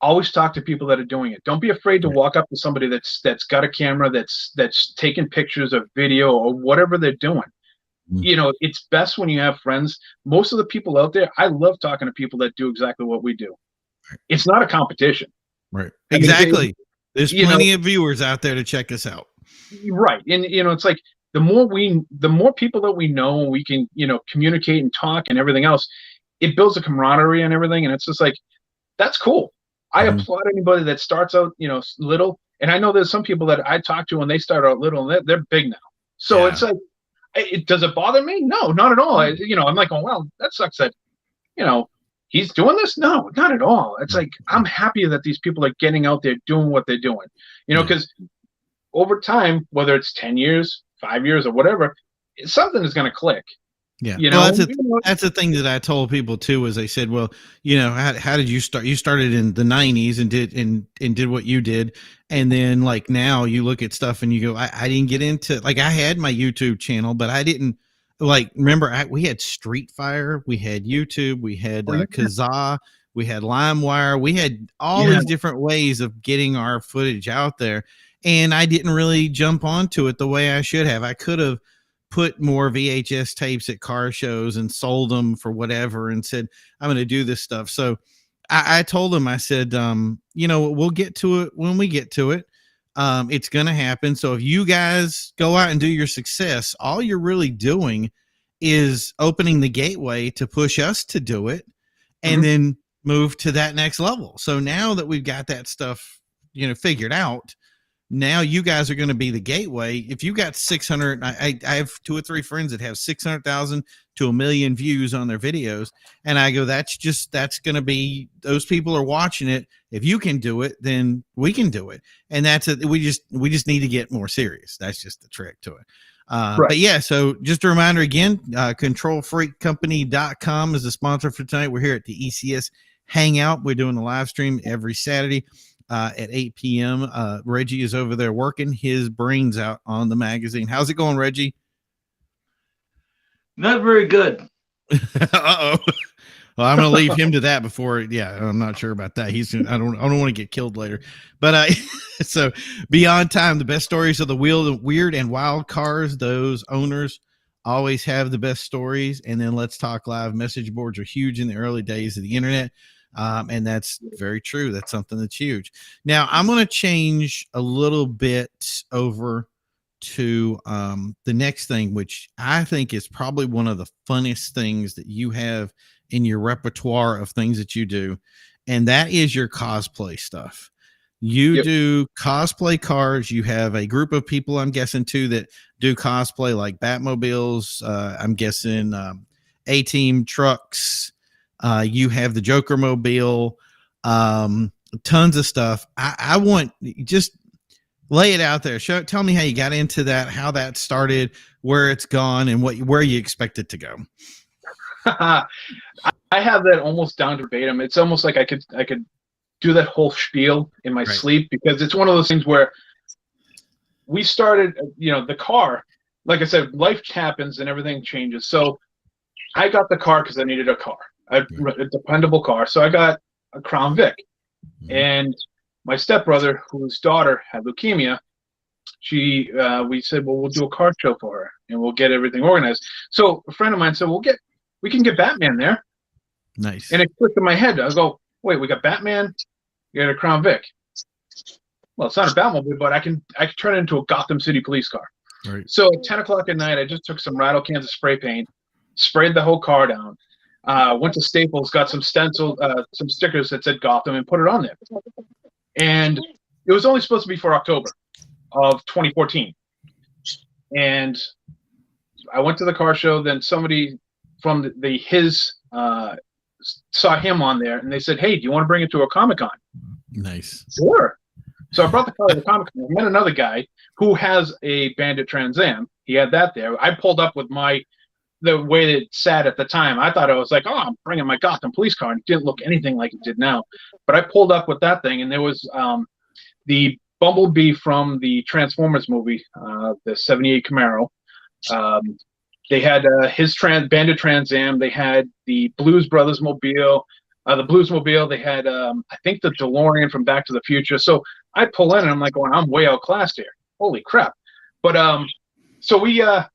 always talk to people that are doing it. Don't be afraid to walk up to somebody that's got a camera that's taking pictures of video or whatever they're doing. It's best when you have friends. Most of the people out there, I love talking to people that do exactly what we do. It's not a competition. Right. Exactly. There's plenty of viewers out there to check us out. Right. And it's like the more people that we know, we can, communicate and talk and everything else, it builds a camaraderie and everything. And it's just like, that's cool. I applaud anybody that starts out, little. And I know there's some people that I talk to when they start out little and they're big now. So it's like, does it bother me? No, not at all. I'm like, oh, well, that sucks that, he's doing this. No, not at all. It's like, I'm happy that these people are getting out there doing what they're doing, because over time, whether it's 10 years, 5 years or whatever, something is going to click. Yeah. Well, that's the thing that I told people too, is they said, well, how did you start? You started in the 90s and did what you did. And then like now you look at stuff and you go, I didn't get into, like, I had my YouTube channel, but I didn't remember we had Street Fire, we had YouTube, we had Kazaa, we had LimeWire, we had all these different ways of getting our footage out there. And I didn't really jump onto it the way I should have. I could have put more VHS tapes at car shows and sold them for whatever and said, I'm going to do this stuff. So I told him, I said, we'll get to it when we get to it. It's going to happen. So if you guys go out and do your success, all you're really doing is opening the gateway to push us to do it and then move to that next level. So now that we've got that stuff, figured out, now you guys are going to be the gateway. If you got 600, I have 2 or 3 friends that have 600,000 to 1 million views on their videos. And I go, that's going to be, those people are watching it. If you can do it, then we can do it. And we just need to get more serious. That's just the trick to it. Right. But yeah, so just a reminder again, controlfreakcompany.com is the sponsor for tonight. We're here at the ECS Hangout. We're doing a live stream every Saturday at 8 p.m. Reggie is over there working his brains out on the magazine. How's it going, Reggie? Not very good. Uh-oh. Well, I'm going to leave him to that before. Yeah, I'm not sure about that. I don't want to get killed later. But so Beyond Time, the best stories of the weird and wild cars. Those owners always have the best stories. And then Let's Talk Live message boards are huge in the early days of the internet. And that's very true. That's something that's huge. Now I'm going to change a little bit over to the next thing, which I think is probably one of the funnest things that you have in your repertoire of things that you do. And that is your cosplay stuff. You do cosplay cars. You have a group of people, I'm guessing too, that do cosplay like Batmobiles. I'm guessing A-Team trucks. You have the Joker mobile, tons of stuff. I want, just lay it out there. Tell me how you got into that, how that started, where it's gone, and where you expect it to go. I have that almost down to verbatim. It's almost like I could do that whole spiel in my sleep, because it's one of those things where we started, the car, like I said, life happens and everything changes. So I got the car because I needed a car. A dependable car. So I got a Crown Vic. And my stepbrother, whose daughter had leukemia, we said, well, we'll do a car show for her and we'll get everything organized. So a friend of mine said, we can get Batman there. Nice. And it clicked in my head. I go, wait, we got Batman, you got a Crown Vic. Well, it's not a Batmobile, but I can turn it into a Gotham City police car. Right. So at 10 o'clock at night, I just took some rattle cans of spray paint, sprayed the whole car down. Went to Staples, got some stencil, some stickers that said Gotham, and put it on there. And it was only supposed to be for October of 2014. And I went to the car show. Then somebody from his saw him on there, and they said, "Hey, do you want to bring it to a Comic-Con?" Nice. Sure. So I brought the car to the Comic-Con. I met another guy who has a Bandit Trans Am. He had that there. I pulled up with the way it sat at the time. I thought I was like, oh, I'm bringing my Gotham police car. And it didn't look anything like it did now. But I pulled up with that thing, and there was the Bumblebee from the Transformers movie, the 78 Camaro. They had his Bandit Trans Am. They had the Blues Brothers mobile. The Blues mobile. They had, I think, the DeLorean from Back to the Future. So I pull in, and I'm like, I'm way outclassed here. Holy crap. But so we, I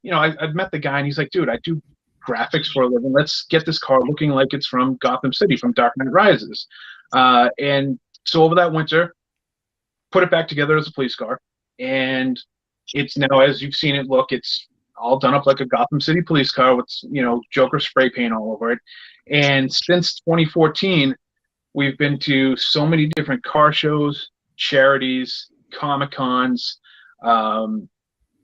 met the guy, and he's like, dude, I do graphics for a living. Let's get this car looking like it's from Gotham City, from Dark Knight Rises. And so over that winter, put it back together as a police car. And it's now, as you've seen it look, it's all done up like a Gotham City police car with, Joker spray paint all over it. And since 2014, we've been to so many different car shows, charities, Comic-Cons,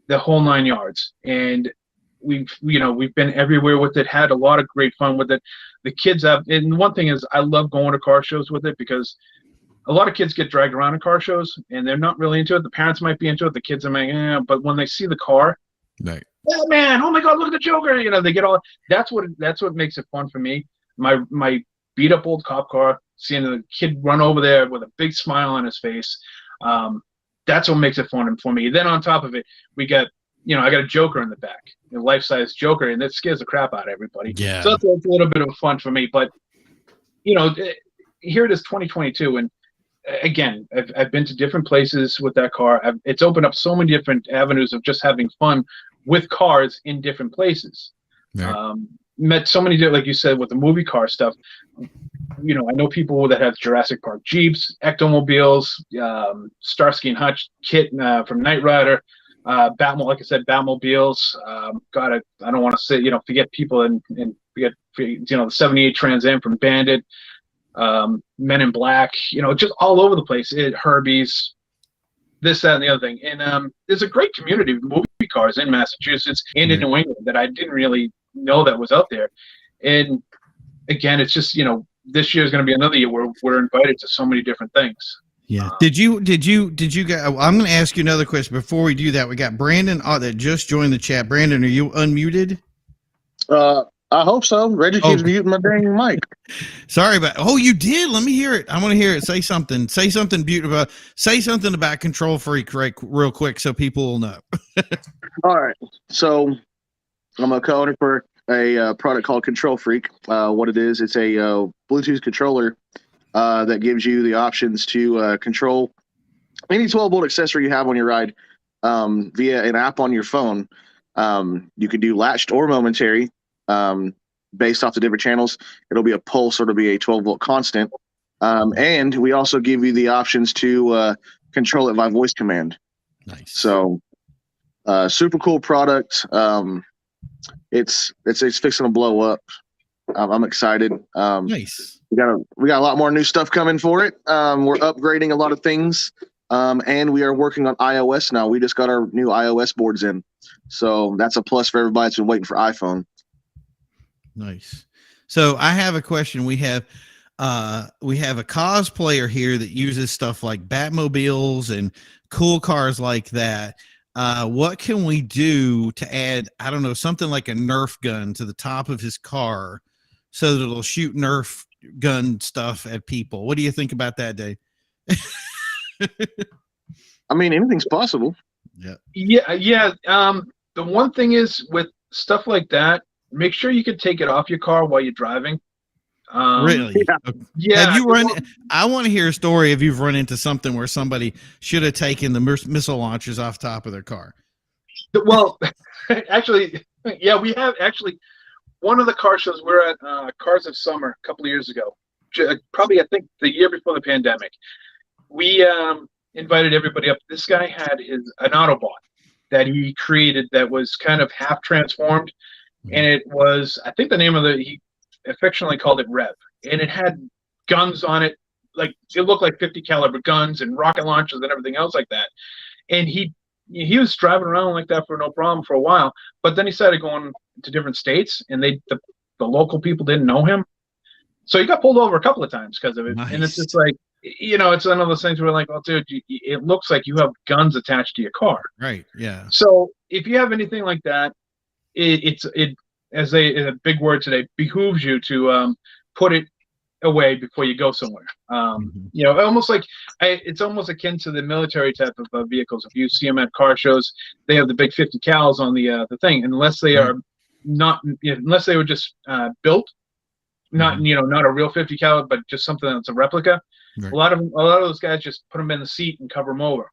the whole 9 yards. And we've been everywhere with it, had a lot of great fun with it. The kids have, and one thing is I love going to car shows with it, because a lot of kids get dragged around in car shows and they're not really into it. The parents might be into it. The kids are like, but when they see the car, right. Oh man, oh my God, look at the Joker. They get all, that's what makes it fun for me. My beat up old cop car, seeing the kid run over there with a big smile on his face. That's what makes it fun for me. Then on top of it, we got, I got a Joker in the back, a life-size Joker, and that scares the crap out of everybody. Yeah. So that's a little bit of fun for me. But, here it is 2022. And again, I've been to different places with that car. It's opened up so many different avenues of just having fun with cars in different places. Right. Met so many, like you said, with the movie car stuff. I know people that have Jurassic Park Jeeps, Ectomobiles, Starsky and Hutch kit from Knight Rider, Batmobile, like I said, Batmobiles. God, I don't want to say, forget people and forget, the 78 Trans Am from Bandit, Men in Black, just all over the place. Herbie's, this, that, and the other thing. And there's a great community of movie cars in Massachusetts and in New England that I didn't really know that was out there. And again, it's just, this year is going to be another year where we're invited to so many different things. Yeah. Did you guys, I'm going to ask you another question before we do that. We got Brandon that just joined the chat. Brandon, are you unmuted? I hope so. Reggie keeps muting my dang mic. Sorry about. Oh, you did. Let me hear it. I want to hear it. Say something. Say something beautiful. Say something about Control Freak real quick so people will know. All right. So I'm a co-owner for a product called Control Freak. What it is, it's a Bluetooth controller that gives you the options to control any 12-volt accessory you have on your ride via an app on your phone. You can do latched or momentary. Based off the different channels, it'll be a pulse or it'll be a 12-volt constant. And we also give you the options to control it by voice command. Nice. So super cool product. It's fixing to blow up. I'm excited. Nice. We got a lot more new stuff coming for it. We're upgrading a lot of things. And we are working on iOS now. We just got our new iOS boards in. So that's a plus for everybody that's been waiting for iPhone. Nice. So I have a question. We have a cosplayer here that uses stuff like Batmobiles and cool cars like that. What can we do to add, I don't know, something like a Nerf gun to the top of his car so that it'll shoot Nerf gun stuff at people? What do you think about that, Dave? I mean, anything's possible. Yeah. The one thing is with stuff like that, make sure you can take it off your car while you're driving. Really? Yeah. Have you run? I want to hear a story if you've run into something where somebody should have taken the missile launchers off top of their car. Well, actually, yeah, we have actually one of the car shows. We're at Cars of Summer a couple of years ago, probably I think the year before the pandemic. We invited everybody up. This guy had an Autobot that he created that was kind of half transformed. And it was, I think the name of he affectionately called it Rev. And it had guns on it, like it looked like 50 caliber guns and rocket launchers and everything else like that. And he was driving around like that for no problem for a while. But then he started going to different states, and the local people didn't know him. So he got pulled over a couple of times because of it. Nice. And it's just like, it's one of those things where like, oh, dude, it looks like you have guns attached to your car. Right. Yeah. So if you have anything like that, it as a big word today, behooves you to put it away before you go somewhere. Almost like it's almost akin to the military type of vehicles. If you see them at car shows, they have the big 50 cals on the thing, unless they are not, unless they were just built, not not a real 50 cal, but just something that's a replica. Right. A lot of those guys just put them in the seat and cover them over.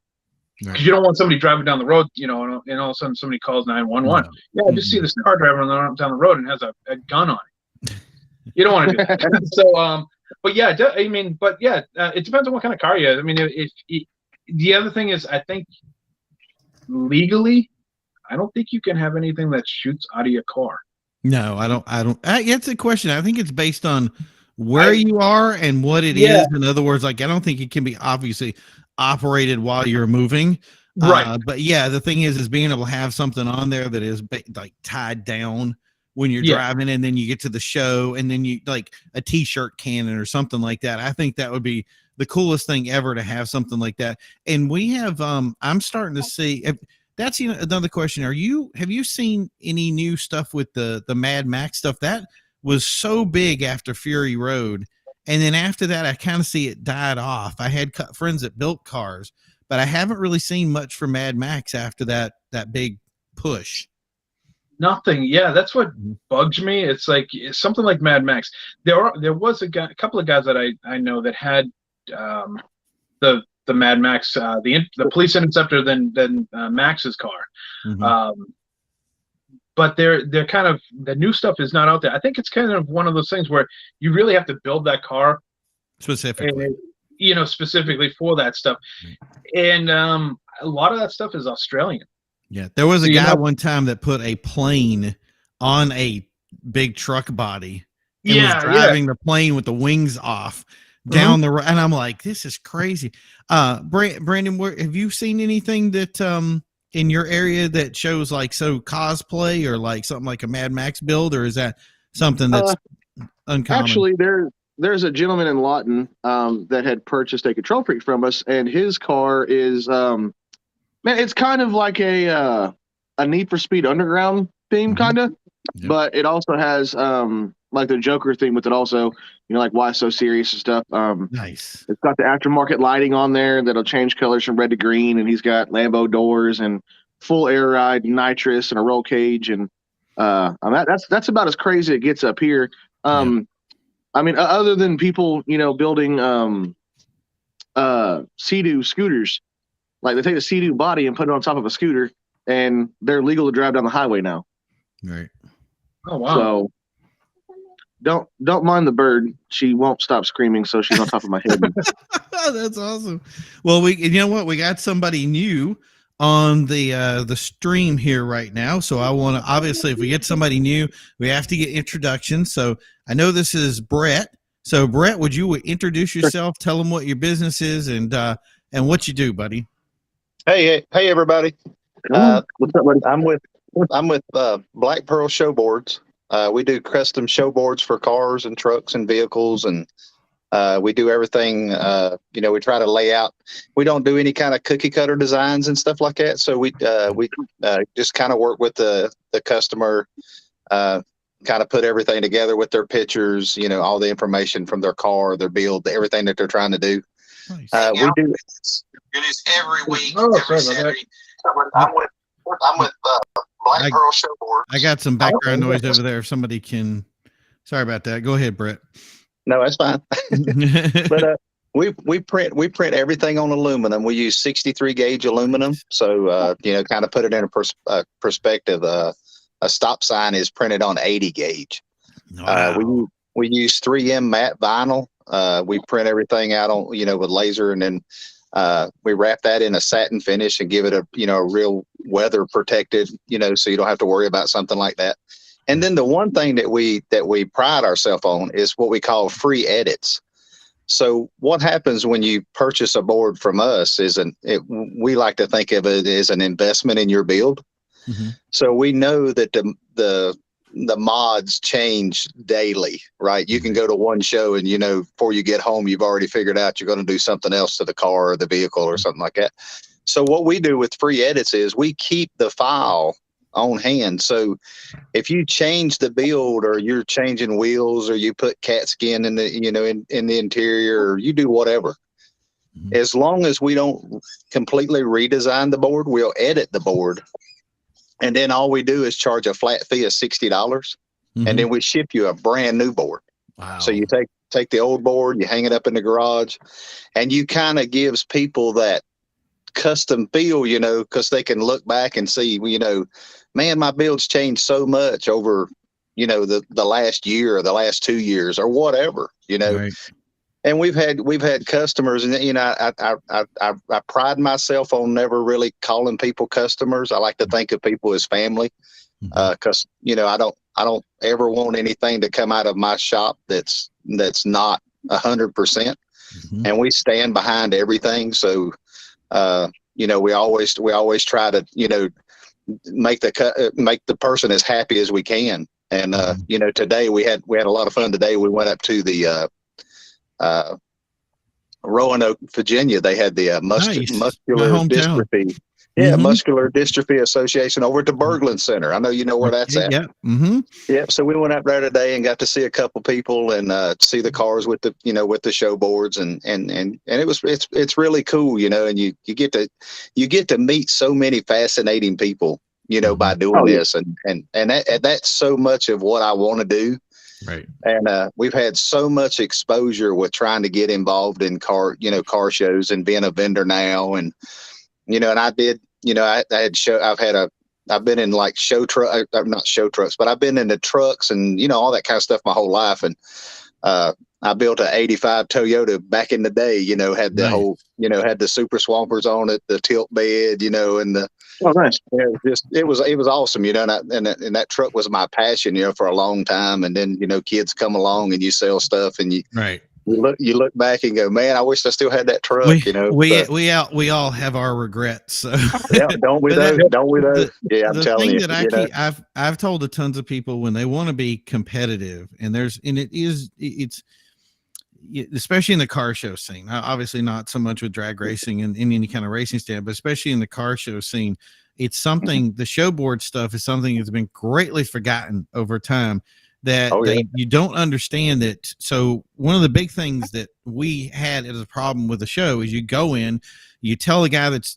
Because you don't want somebody driving down the road, and all of a sudden somebody calls 911. Yeah, I just see this car driving down the road and has a gun on it. You don't want to do that. So, but yeah, it depends on what kind of car you have. I mean, the other thing is, I think legally, I don't think you can have anything that shoots out of your car. No, I don't. It's a question. I think it's based on where you are and what it is. In other words, like I don't think it can be obviously operated while you're moving, right? But yeah, the thing is being able to have something on there that is like tied down when you're driving, and then you get to the show, and then you like a t-shirt cannon or something like that. I think that would be the coolest thing ever to have something like that. And we have, I'm starting to see. That's another question. Have you seen any new stuff with the Mad Max stuff? That was so big after Fury Road. And then after that, I kind of see it died off. I had friends that built cars, but I haven't really seen much for Mad Max after that big push. Nothing. Yeah, that's what bugs me. It's like something like Mad Max. There was a couple of guys that I know that had the Mad Max, the police interceptor than Max's car. but they're kind of, the new stuff is not out there. I think it's kind of one of those things where you really have to build that car specifically, and, you know, specifically for that stuff. And a lot of that stuff is Australian. Yeah, there was So a you're guy not- one time that put a plane on a big truck body and Yeah, was driving the plane with the wings off down the road. And I'm like, this is crazy. Brandon, have you seen anything that in your area that shows like cosplay or like something like a Mad Max build, or is that something that's uncommon? Actually, there's a gentleman in Lawton that had purchased a Control Freak from us, and his car is man, it's kind of like a Need for Speed Underground theme, kind of, but it also has like the Joker theme with it also, you know, like Why So Serious and stuff. Nice. It's got the aftermarket lighting on there that'll change colors from red to green, and he's got Lambo doors and full air ride nitrous and a roll cage, and I mean, that's about as crazy as it gets up here. I mean, other than people, you know, building Sea-Doo scooters, like they take a Sea-Doo body and put it on top of a scooter, and they're legal to drive down the highway now. Right. Oh wow. So don't mind the bird. She won't stop screaming, so she's on top of my head. That's awesome. Well, you know what? We got somebody new on the stream here right now. So I want to, obviously, if we get somebody new, we have to get introductions. So I know this is Brett. So Brett, would you introduce yourself? Tell them what your business is and what you do, buddy. Hey, everybody. What's up, buddy? I'm with Black Pearl Showboards. We do custom showboards for cars and trucks and vehicles, and we do everything. You know, we try to lay out. We don't do any kind of cookie cutter designs and stuff like that. So we just kind of work with the customer, kind of put everything together with their pictures. You know, all the information from their car, their build, everything that they're trying to do. Nice. We do. It is every week, Oh, every sorry about Saturday. I'm with Black Pearl Showboard. I got some background noise over there. If somebody can, sorry about that. Go ahead, Brett. No, that's fine. But we print everything on aluminum. We use 63 gauge aluminum. So you know, kind of put it in a perspective. A stop sign is printed on 80 gauge. Wow. We use 3M matte vinyl. We print everything out on, you know, with laser, and then we wrap that in a satin finish and give it a, you know, a real weather protected, you know, so you don't have to worry about something like that. And then the one thing that we pride ourselves on is what we call free edits. So what happens when you purchase a board from us is we like to think of it as an investment in your build. Mm-hmm. So we know that the mods change daily, right? You can go to one show and, you know, before you get home, you've already figured out you're going to do something else to the car or the vehicle or something like that. So what we do with free edits is we keep the file on hand. So if you change the build, or you're changing wheels, or you put cat skin in the, you know, in the interior, or you do whatever, as long as we don't completely redesign the board, we'll edit the board. And then all we do is charge a flat fee of $60, and then we ship you a brand new board. Wow. So you take the old board, you hang it up in the garage, and you kind of gives people that custom feel, you know, because they can look back and see, you know, man, my build's changed so much over, you know, the last year or the last 2 years or whatever, you know. Right. And we've had customers, and, you know, I pride myself on never really calling people customers. I like to think of people as family, because, you know, I don't ever want anything to come out of my shop that's not 100%, and we stand behind everything. So, you know, we always try to, you know, make the person as happy as we can. And you know, today we had a lot of fun. Today we went up to the Roanoke, Virginia. They had the muscular dystrophy. Yeah, Muscular Dystrophy Association over at the Berglund Center. I know you know where that's at. Yeah. Mm-hmm. Yeah. So we went up there today and got to see a couple people and see the cars with the, you know, with the show boards, and it's really cool, you know, and you get to meet so many fascinating people, you know, by doing this, and that's so much of what I want to do. Right. And we've had so much exposure with trying to get involved in car shows and being a vendor now. And, you know, and I did, you know, I've had I've been in like show truck, not show trucks, but I've been in the trucks and, you know, all that kind of stuff my whole life. And, I built a 85 Toyota back in the day, you know, had the Nice. whole, you know, had the super swampers on it, the tilt bed, you know, and the, Oh, nice. it was awesome, you know, and that truck was my passion, you know, for a long time. And then, you know, kids come along and you sell stuff and you look back and go, man, I wish I still had that truck, you know. We all have our regrets. So yeah, don't we though? Don't we though? Yeah, I'm the telling thing you. that I keep, I've told a tons of people when they want to be competitive, and it's especially in the car show scene. Obviously, not so much with drag racing and in any kind of racing stand, but especially in the car show scene, it's something. The show board stuff is something that's been greatly forgotten over time. That you don't understand that. So one of the big things that we had as a problem with the show is you go in, you tell the guy that's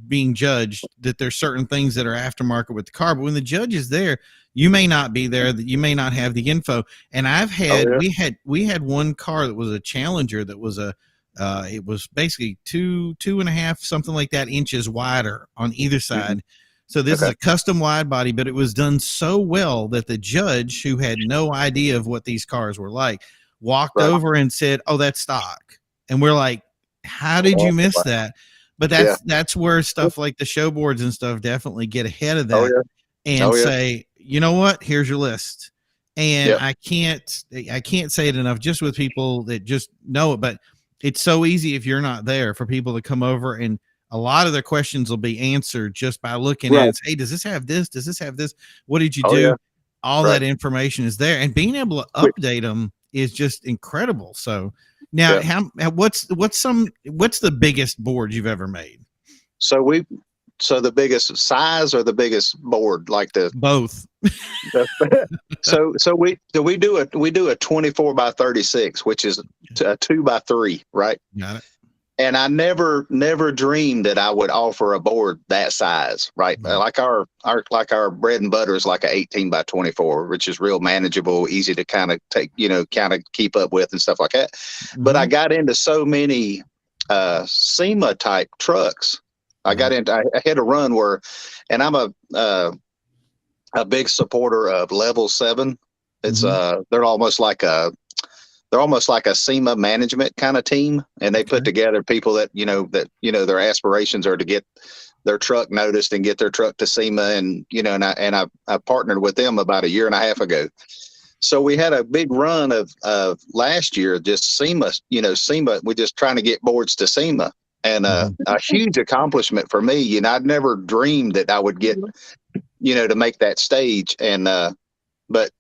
being judged that there's certain things that are aftermarket with the car, but when the judge is there, you may not be there, that you may not have the info. And I've had we had one car that was a Challenger that was it was basically two and a half, something like that, inches wider on either side. Mm-hmm. So this is a custom wide body, but it was done so well that the judge, who had no idea of what these cars were like, walked over and said, "Oh, that's stock." And we're like, "How did you miss that?" But that's where stuff like the show boards and stuff definitely get ahead of that and say, "You know what? Here's your list." And I can't say it enough, just with people that just know it, but it's so easy if you're not there for people to come over, and a lot of their questions will be answered just by looking at it. Hey, does this have this? Does this have this? What did you do? Yeah. All that information is there, and being able to update them is just incredible. So now, what's the biggest board you've ever made? So the biggest size or the biggest board, like the both. so we do a 24 by 36, which is a 2 by 3, right? Got it. And I never dreamed that I would offer a board that size, right? Mm-hmm. Like our bread and butter is like a 18 by 24, which is real manageable, easy to kind of take, you know, kind of keep up with and stuff like that. Mm-hmm. But I got into so many SEMA type trucks. I had a run where, and I'm a big supporter of Level 7. It's they're almost like a SEMA management kind of team, and they put together people that their aspirations are to get their truck noticed and get their truck to SEMA, and I partnered with them about 1.5 years ago. So we had a big run of last year, just SEMA, we're just trying to get boards to SEMA, and a huge accomplishment for me. You know, I'd never dreamed that I would get, to make that stage, and but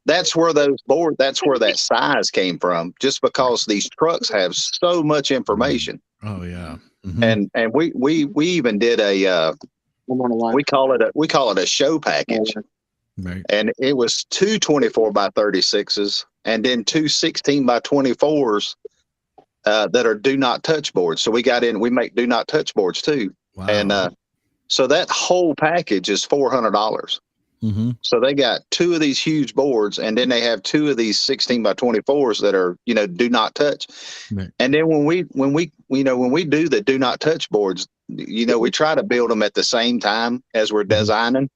that's where that size came from, just because these trucks have so much information. Oh yeah. Mm-hmm. And we even did we call it a show package. Right. And it was 2 24 by 36s and then 2 16 by 24s that are do not touch boards. So we make do not touch boards too. Wow. And so that whole package is $400. Mm-hmm. So they got 2 of these huge boards, and then they have 2 of these 16 by 24s that are, do not touch. Right. And then when we do the do not touch boards, we try to build them at the same time as we're designing.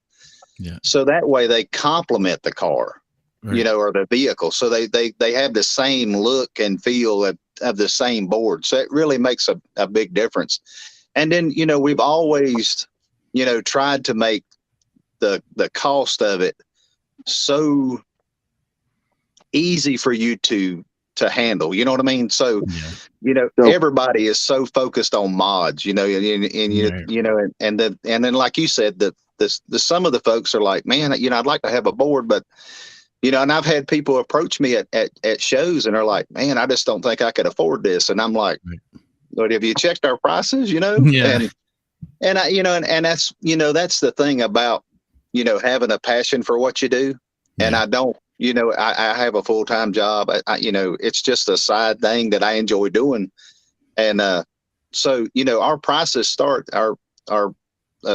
Yeah. So that way they complement the car, right. Or the vehicle. So they have the same look and feel of the same board. So it really makes a big difference. And then, we've always, tried to make the cost of it so easy for you to handle, you know what I mean? So, everybody is so focused on mods, and then like you said, the some of the folks are like, man, I'd like to have a board, but and I've had people approach me at shows and they're like, man, I just don't think I could afford this. And I'm like, but have you checked our prices, Yeah. And I, and that's, that's the thing about, having a passion for what you do. Yeah. And I don't, I have a full-time job. It's just a side thing that I enjoy doing. And so, our prices start, our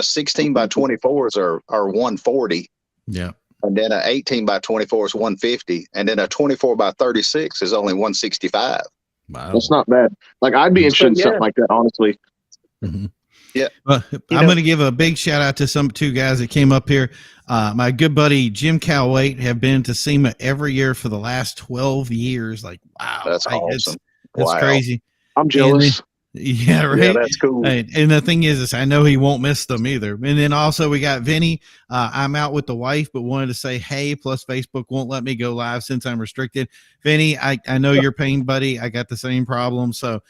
16 by 24s are $140. Yeah. And then a 18 by 24 is $150. And then a 24 by 36 is only $165. Wow. That's not bad. Like, I'd be interested in stuff like that, honestly. Mm-hmm. Yeah. I'm going to give a big shout out to some two guys that came up here. My good buddy Jim Calwait have been to SEMA every year for the last 12 years. Like, wow, That's awesome. That's Wow. crazy. I'm jealous. Yeah, right. Yeah, that's cool. And the thing is I know he won't miss them either. And then also we got Vinny. I'm out with the wife, but wanted to say hey. Plus Facebook won't let me go live since I'm restricted. Vinny, I know your pain, buddy. I got the same problem. So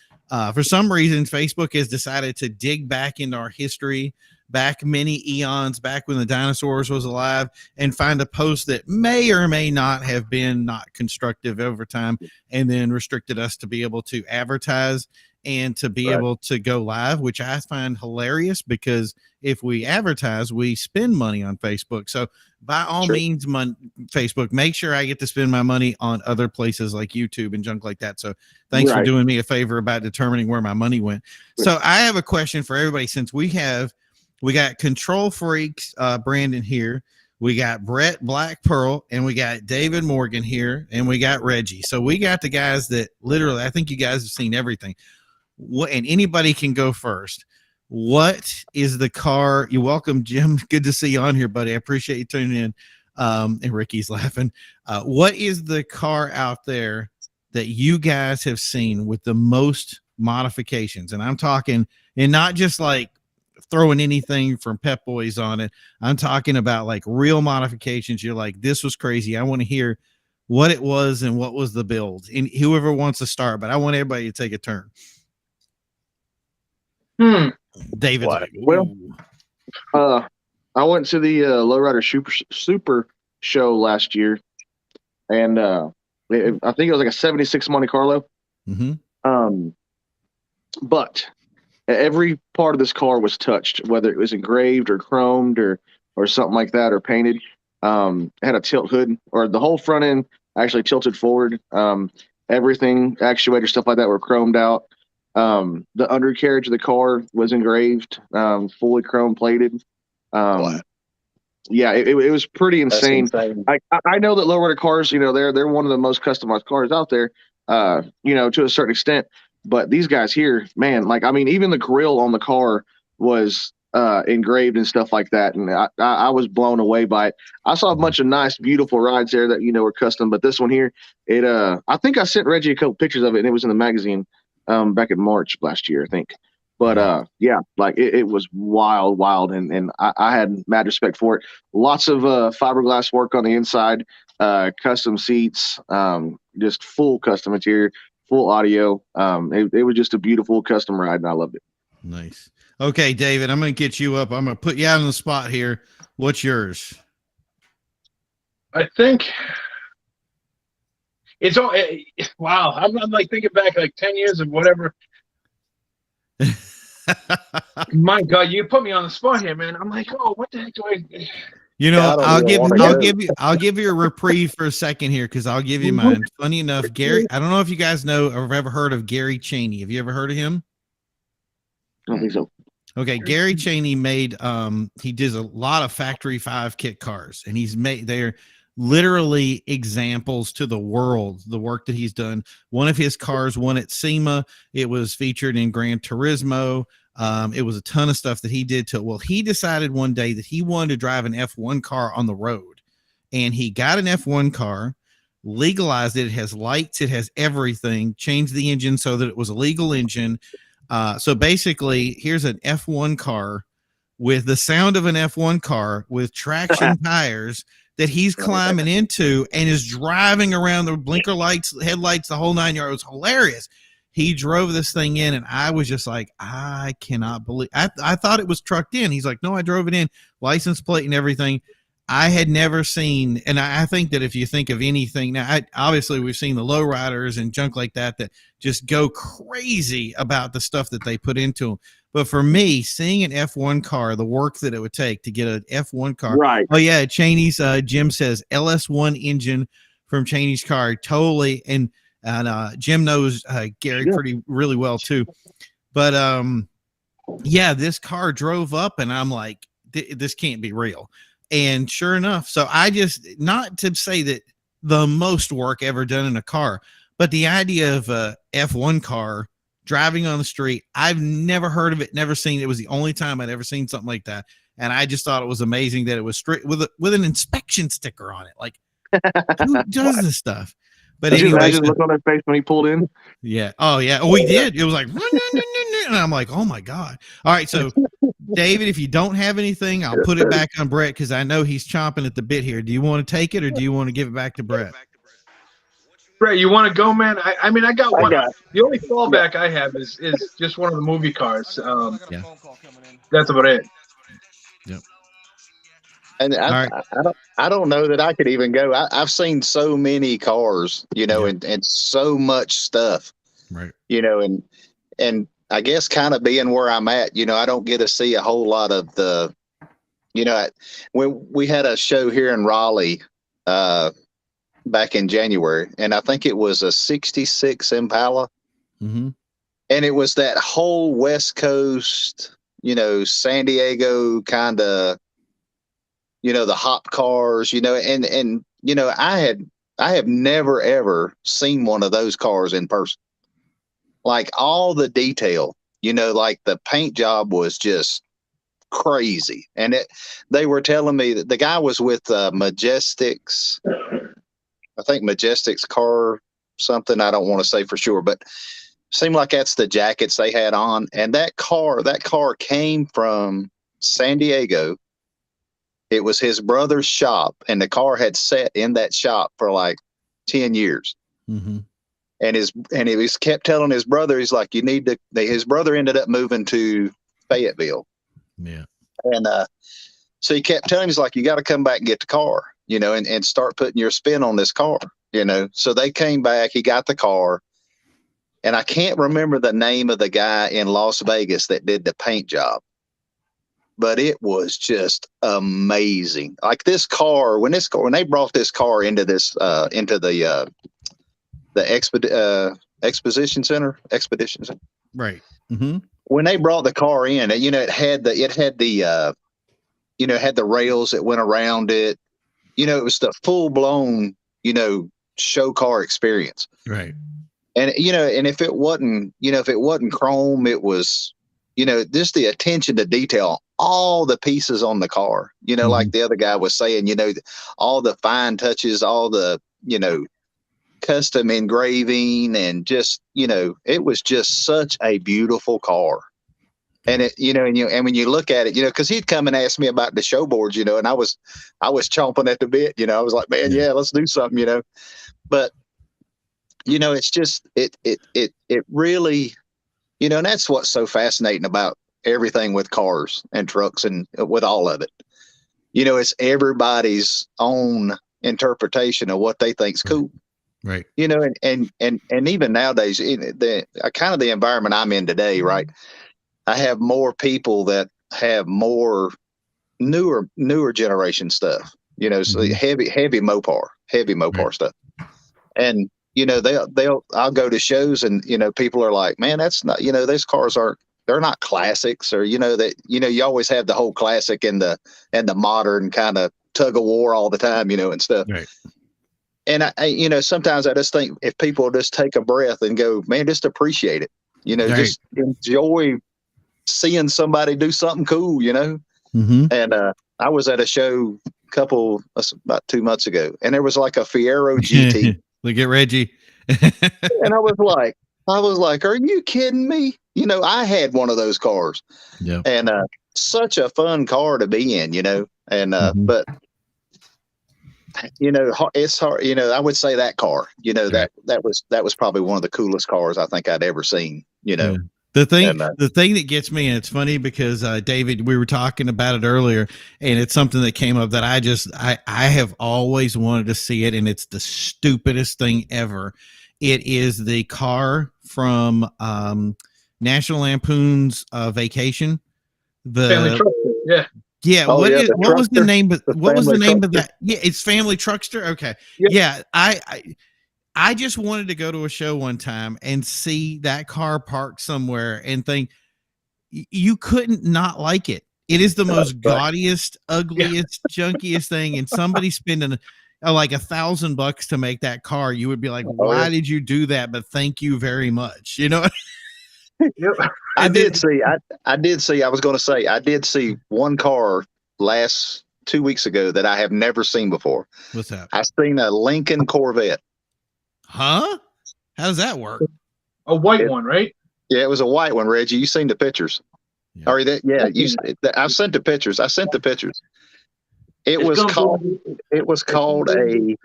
for some reason, Facebook has decided to dig back into our history, back many eons, back when the dinosaurs was alive, and find a post that may or may not have been not constructive over time, and then restricted us to be able to advertise and to be able to go live, which I find hilarious because if we advertise, we spend money on Facebook. So by all means, Facebook, make sure I get to spend my money on other places like YouTube and junk like that. So thanks for doing me a favor about determining where my money went. So I have a question for everybody, since we got Control Freaks, Brandon here. We got Brett Black Pearl, and we got David Morgan here, and we got Reggie. So we got the guys that literally, I think you guys have seen everything. And anybody can go first. What is the car? You're welcome, Jim. Good to see you on here, buddy. I appreciate you tuning in. And Ricky's laughing. What is the car out there that you guys have seen with the most modifications? And I'm talking, and not just like throwing anything from Pep Boys on it. I'm talking about like real modifications. You're like, this was crazy. I want to hear what it was and what was the build. And whoever wants to start, but I want everybody to take a turn. David. Like, I went to the Lowrider Super show last year, and I think it was like a 76 Monte Carlo. But every part of this car was touched, whether it was engraved or chromed or something like that, or painted. It had a tilt hood, or the whole front end actually tilted forward. Everything, actuator, stuff like that, were chromed out. The undercarriage of the car was engraved, fully chrome plated. Yeah, it was pretty insane. I know that lowrider cars, they're one of the most customized cars out there, to a certain extent. But these guys here, man, even the grill on the car was engraved and stuff like that. And I was blown away by it. I saw a bunch of nice, beautiful rides there that, were custom. But this one here, I think I sent Reggie a couple pictures of it, and it was in the magazine back in March last year, I think. But yeah, it was wild. And I had mad respect for it. Lots of fiberglass work on the inside, custom seats, just full custom interior, full audio. It was just a beautiful custom ride, and I loved it. Nice. Okay, David, I'm going to get you up. I'm going to put you out on the spot here. What's yours? I think it's all, wow. I'm like thinking back like 10 years of whatever. My God, you put me on the spot here, man. I'm like, oh, what the heck do I? I'll give you a reprieve for a second here, because I'll give you mine. Funny enough, Gary, I don't know if you guys know or have ever heard of Gary Cheney. Have you ever heard of him? I don't think so. Okay, Gary Cheney made he does a lot of factory 5 kit cars, and they're literally examples to the world, the work that he's done. One of his cars won at SEMA. It was featured in Gran Turismo. It was a ton of stuff that he did he decided one day that he wanted to drive an F1 car on the road, and he got an F1 car, legalized it. It has lights, it has everything, changed the engine so that it was a legal engine. So basically, here's an F1 car with the sound of an F1 car with traction tires that he's climbing into and is driving around the blinker lights, headlights, the whole 9 yards. It was hilarious. He drove this thing in, and I was just like, I cannot believe. I thought it was trucked in. He's like, no, I drove it in, license plate and everything. I had never seen, and I think that if you think of anything now, obviously we've seen the lowriders and junk like that just go crazy about the stuff that they put into them. But for me, seeing an F1 car, the work that it would take to get an F1 car, right? Oh yeah, Cheney's Jim says LS1 engine from Cheney's car, totally. And Jim knows Gary really well too. But yeah, this car drove up, and I'm like, this can't be real. And sure enough, so I just, not to say that the most work ever done in a car, but the idea of a F1 car driving on the street. I've never heard of it, never seen it. It was the only time I'd ever seen something like that. And I just thought it was amazing that it was straight with an inspection sticker on it. Like, who does this stuff? But Did you anyway, imagine the look on their face when he pulled in? yeah. Oh, yeah. Oh, we did. It was like, and I'm like, oh my God. All right. So, David, if you don't have anything, I'll put it back on Brett because I know he's chomping at the bit here. Do you want to take it or do you want to give it back to Brett? Brett, you want to go, man? I mean, I got one. The only fallback I have is just one of the movie cars. That's about it. Yep. And I don't know that I could even go. I've seen so many cars, and so much stuff, right? And I guess kind of being where I'm at, I don't get to see a whole lot of the, when we had a show here in Raleigh back in January, and I think it was a '66 Impala, mm-hmm. and it was that whole West Coast, San Diego kind of. The hop cars, and I have never ever seen one of those cars in person. Like all the detail, like the paint job was just crazy. And they were telling me that the guy was with Majestics, I think Majestics car something. I don't want to say for sure, but seemed like that's the jackets they had on. And that car came from San Diego. It was his brother's shop, and the car had sat in that shop for like 10 years. Mm-hmm. And he was kept telling his brother, he's like, his brother ended up moving to Fayetteville. Yeah. And so he kept telling him, he's like, you got to come back and get the car, and start putting your spin on this car, So they came back, he got the car, and I can't remember the name of the guy in Las Vegas that did the paint job. But it was just amazing. Like this car, when they brought this car into the expedition center, right? Mm-hmm. When they brought the car in, it had the rails that went around it. It was the full blown show car experience, right? And and if it wasn't chrome, it was just the attention to detail. All the pieces on the car, mm-hmm. like the other guy was saying, all the fine touches, all the, custom engraving, and just, it was just such a beautiful car. And it, and when you look at it, because he'd come and ask me about the show boards, and I was chomping at the bit, I was like, man, yeah, let's do something, but, it's just, it really, and that's what's so fascinating about everything with cars and trucks and with all of it. It's everybody's own interpretation of what they think's cool. Right. And even nowadays, the kind of the environment I'm in today, right? I have more people that have more newer generation stuff, so mm-hmm. heavy Mopar right. stuff. And, I'll go to shows and, people are like, man, that's not, those cars they're not classics, or, that, you always have the whole classic and the modern kind of tug of war all the time, and stuff. Right. And I sometimes I just think if people just take a breath and go, man, just appreciate it, right. just enjoy seeing somebody do something cool, mm-hmm. And I was at a show about 2 months ago, and there was like a Fiero GT. Look at Reggie. And I was like, are you kidding me? I had one of those cars. Yeah. And such a fun car to be in, and mm-hmm. but it's hard, I would say that car, right. that was probably one of the coolest cars I think I'd ever seen, Yeah. The thing that gets me, and it's funny because David, we were talking about it earlier, and it's something that came up that I have always wanted to see it, and it's the stupidest thing ever. It is the car from National Lampoon's Vacation. The Family truck, yeah. Yeah, oh, what was the name? What was the name Truckster. of that? Yeah, it's Family Truckster. Okay, Yeah. I just wanted to go to a show one time and see that car parked somewhere and think you couldn't not like it. It is the most gaudiest, ugliest, junkiest thing. And somebody spending like $1,000 to make that car, you would be like, why did you do that? But thank you very much. Yep. I And did then- see. I did see. I was going to say I did see one car last 2 weeks ago that I have never seen before. What's that? I seen a Lincoln Corvette. Huh? How does that work? a white It- one, right? Yeah, it was a white one. Reggie, you seen the pictures? Yeah. Or that? Yeah, I've seen I've sent the pictures. I sent the pictures. It It's was gonna called. be- It was called a.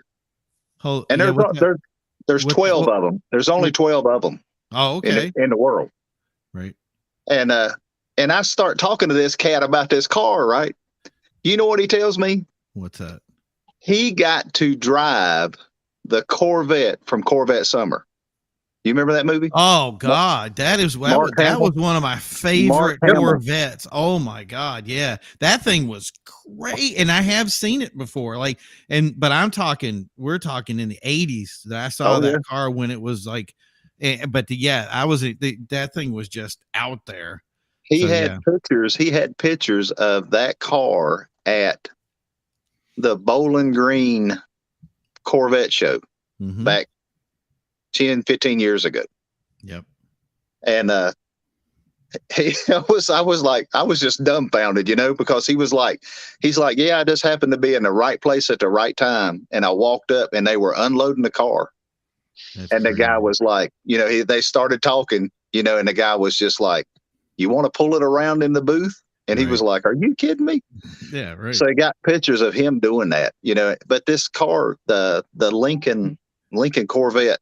Hold, And yeah, what's that? there's What- 12 what- of them. There's only 12 of them Oh, in okay. in the world. Right. And I start talking to this cat about this car, right? You know what he tells me? What's that? He got to drive the Corvette from Corvette Summer. You remember that movie? Oh God, that Mark was Hamill. one of my favorite Hamill. Corvettes. Oh my God, yeah, that thing was great, and I have seen it before. Like, but we're talking in the '80s that I saw Oh, that yeah. car when it was like, that thing was just out there. He So, had yeah. pictures. He had pictures of that car at the Bowling Green Corvette show Mhm. back 10, 15 years ago. Yep. And I was just dumbfounded, because he's like, yeah, I just happened to be in the right place at the right time. And I walked up and they were unloading the car. That's And the crazy. guy was like, they started talking, and the guy was just like, you want to pull it around in the booth? And he was like, are you kidding me? Yeah, right. So he got pictures of him doing that, but this car, the Lincoln Corvette,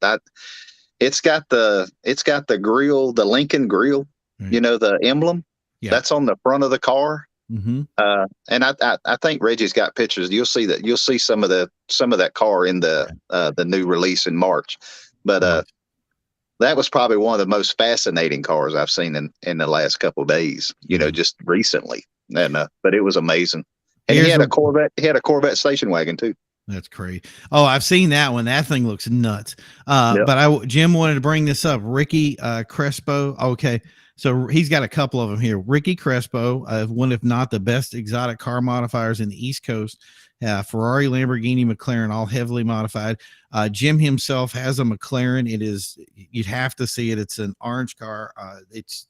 it's got the grill, the Lincoln grill, Right. the emblem. Yeah. That's on the front of the car. Mm-hmm. And I think Reggie's got pictures. You'll see some of that car in the new release in March. But that was probably one of the most fascinating cars I've seen in the last couple of days, just recently. And but it was amazing. And he had a Corvette station wagon too. That's crazy. Oh, I've seen that one. That thing looks nuts. Yep. But Jim wanted to bring this up. Ricky Crespo. Okay. So he's got a couple of them here. Ricky Crespo, one if not the best exotic car modifiers in the East Coast. Ferrari, Lamborghini, McLaren, all heavily modified. Jim himself has a McLaren. It is, you'd have to see it. It's an orange car. It's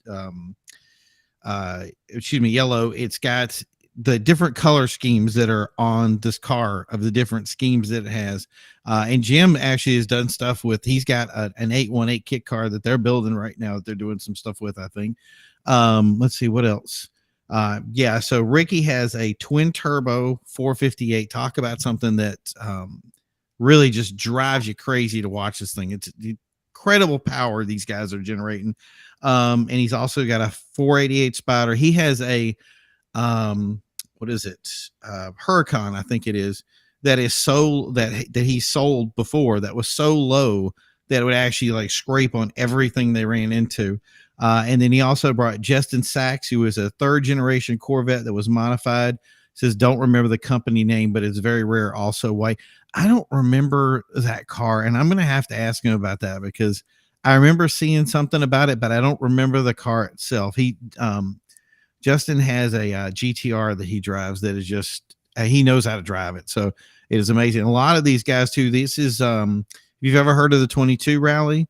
yellow. It's got the different color schemes that are on this car of the different schemes that it has. And Jim actually has done stuff with, he's got an 818 kit car that they're building right now that they're doing some stuff with, I think. Let's see what else. So Ricky has a twin turbo 458. Talk about something that really just drives you crazy to watch this thing. It's incredible power these guys are generating. And he's also got a 488 Spider. He has a what is it? Huracan, I think it is, that is so that he sold before that was so low that it would actually like scrape on everything they ran into. And then he also brought Justin Sachs, who was a third generation Corvette that was modified. Says, don't remember the company name, but it's very rare. Also white. I don't remember that car. And I'm going to have to ask him about that because I remember seeing something about it, but I don't remember the car itself. Justin has a GTR that he drives that is just, he knows how to drive it. So it is amazing. A lot of these guys too, this is, if you've ever heard of the 22 rally,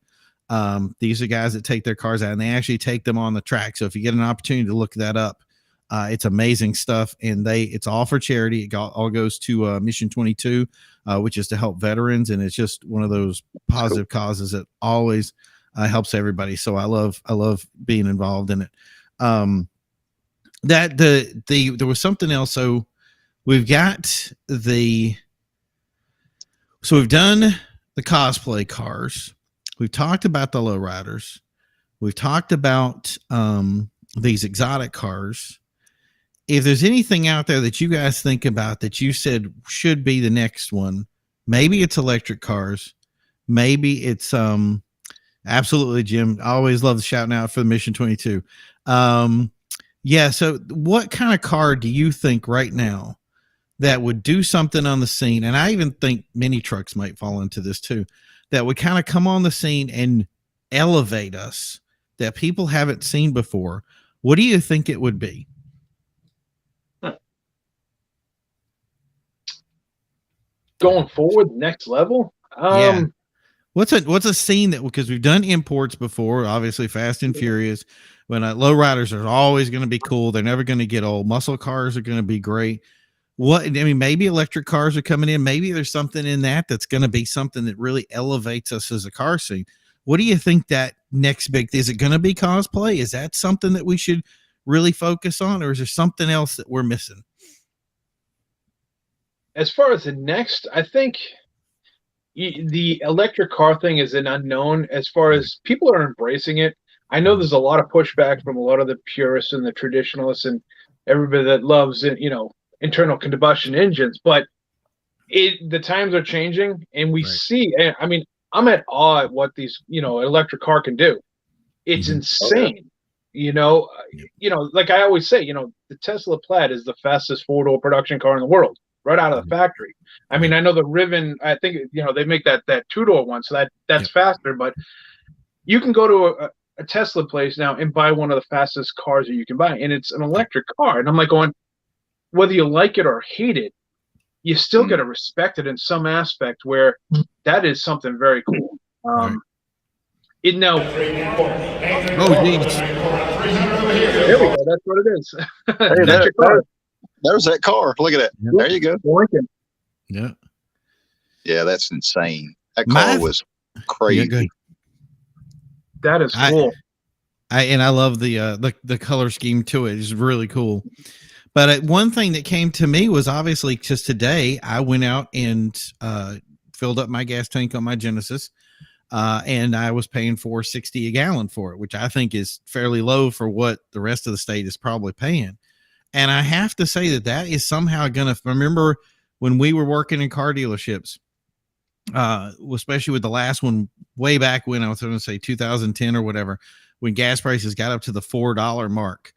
these are guys that take their cars out and they actually take them on the track. So if you get an opportunity to look that up, it's amazing stuff. And it's all for charity. It all goes to Mission 22, which is to help veterans. And it's just one of those positive causes that always helps everybody. So I love being involved in it. There was something else. So we've done the cosplay cars. We've talked about the lowriders. We've talked about these exotic cars. If there's anything out there that you guys think about that you said should be the next one, maybe it's electric cars. Maybe it's absolutely, Jim. I always love shouting out for the Mission 22. So what kind of car do you think right now that would do something on the scene? And I even think mini trucks might fall into this too, that would kind of come on the scene and elevate us that people haven't seen before. What do you think it would be? Going forward, next level. Well, What's a scene that, because we've done imports before, obviously Fast and Furious, when lowriders are always going to be cool. They're never going to get old. Muscle cars are going to be great. Maybe electric cars are coming in. Maybe there's something in that's going to be something that really elevates us as a car scene. What do you think that next big, is it going to be cosplay? Is that something that we should really focus on, or is there something else that we're missing? As far as the next, I think the electric car thing is an unknown. As far as people are embracing it, I know there's a lot of pushback from a lot of the purists and the traditionalists and everybody that loves it, internal combustion engines, but the times are changing, and we see, I mean, I'm at awe at what these, electric car can do. It's insane. Like I always say, the Tesla Plaid is the fastest four-door production car in the world, right out of the factory. I mean, I know the Rivian, I think, they make that two-door one, so that's faster, but you can go to a Tesla place now and buy one of the fastest cars that you can buy, and it's an electric car. And I'm like going, whether you like it or hate it, you still got to respect it in some aspect, where that is something very cool. It now. Oh, geez. There we go. That's what it is. There's that car. Look at it. Yep. There you go. Yeah. Yeah, that's insane. That car was crazy. Yeah, that is cool. I love the color scheme to it. It's really cool. But one thing that came to me was, obviously, just today I went out and filled up my gas tank on my Genesis, and I was paying $4.60 a gallon for it, which I think is fairly low for what the rest of the state is probably paying. And I have to say that is somehow going to, remember when we were working in car dealerships, especially with the last one way back when, I was going to say 2010 or whatever, when gas prices got up to the $4 mark.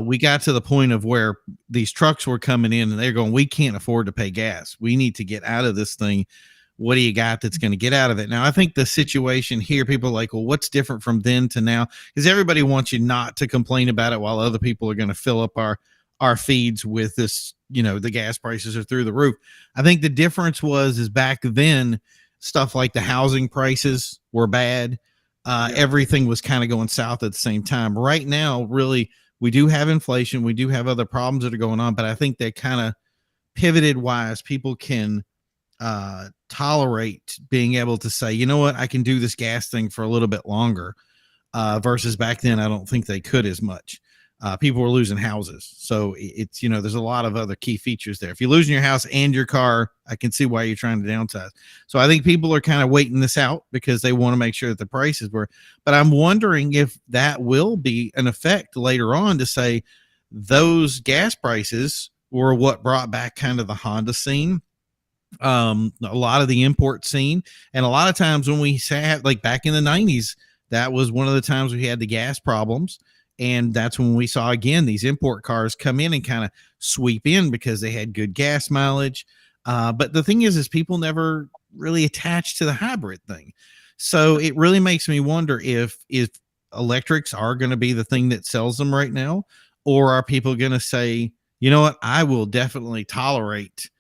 We got to the point of where these trucks were coming in and they're going, we can't afford to pay gas. We need to get out of this thing. What do you got that's going to get out of it? Now, I think the situation here, people are like, well, what's different from then to now? Because everybody wants you not to complain about it while other people are going to fill up our feeds with this, the gas prices are through the roof. I think the difference is back then, stuff like the housing prices were bad. Everything was kind of going south at the same time. Right now, really, we do have inflation. We do have other problems that are going on, but I think they kind of pivoted wise. People can tolerate being able to say, you know what, I can do this gas thing for a little bit longer, versus back then. I don't think they could as much. People were losing houses. So it's, there's a lot of other key features there. If you're losing your house and your car, I can see why you're trying to downsize. So I think people are kind of waiting this out because they want to make sure that the prices were, but I'm wondering if that will be an effect later on to say those gas prices were what brought back kind of the Honda scene, a lot of the import scene. And a lot of times when we had, like back in the 90s, that was one of the times we had the gas problems. And that's when we saw, again, these import cars come in and kind of sweep in because they had good gas mileage. But the thing is people never really attached to the hybrid thing. So it really makes me wonder if electrics are going to be the thing that sells them right now, or are people going to say, you know what, I will definitely tolerate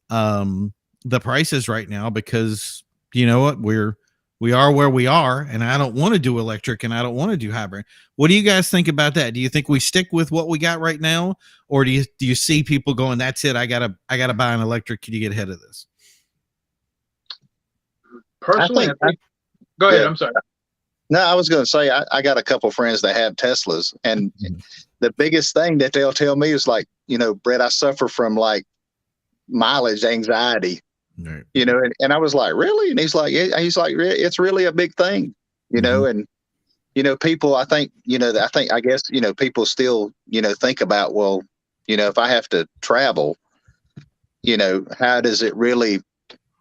the prices right now because, you know what, we are where we are, and I don't want to do electric and I don't want to do hybrid. What do you guys think about that? Do you think we stick with what we got right now, or do you see people going, that's it, I gotta buy an electric? Can you get ahead of this? Personally, I think go ahead. I'm sorry. No, I was going to say, I got a couple friends that have Teslas, and the biggest thing that they'll tell me is like, Brett, I suffer from like mileage anxiety. Right. And I was like, really? And he's like, it's really a big thing, and, people, I guess, people still, think about, well, if I have to travel, how does it really,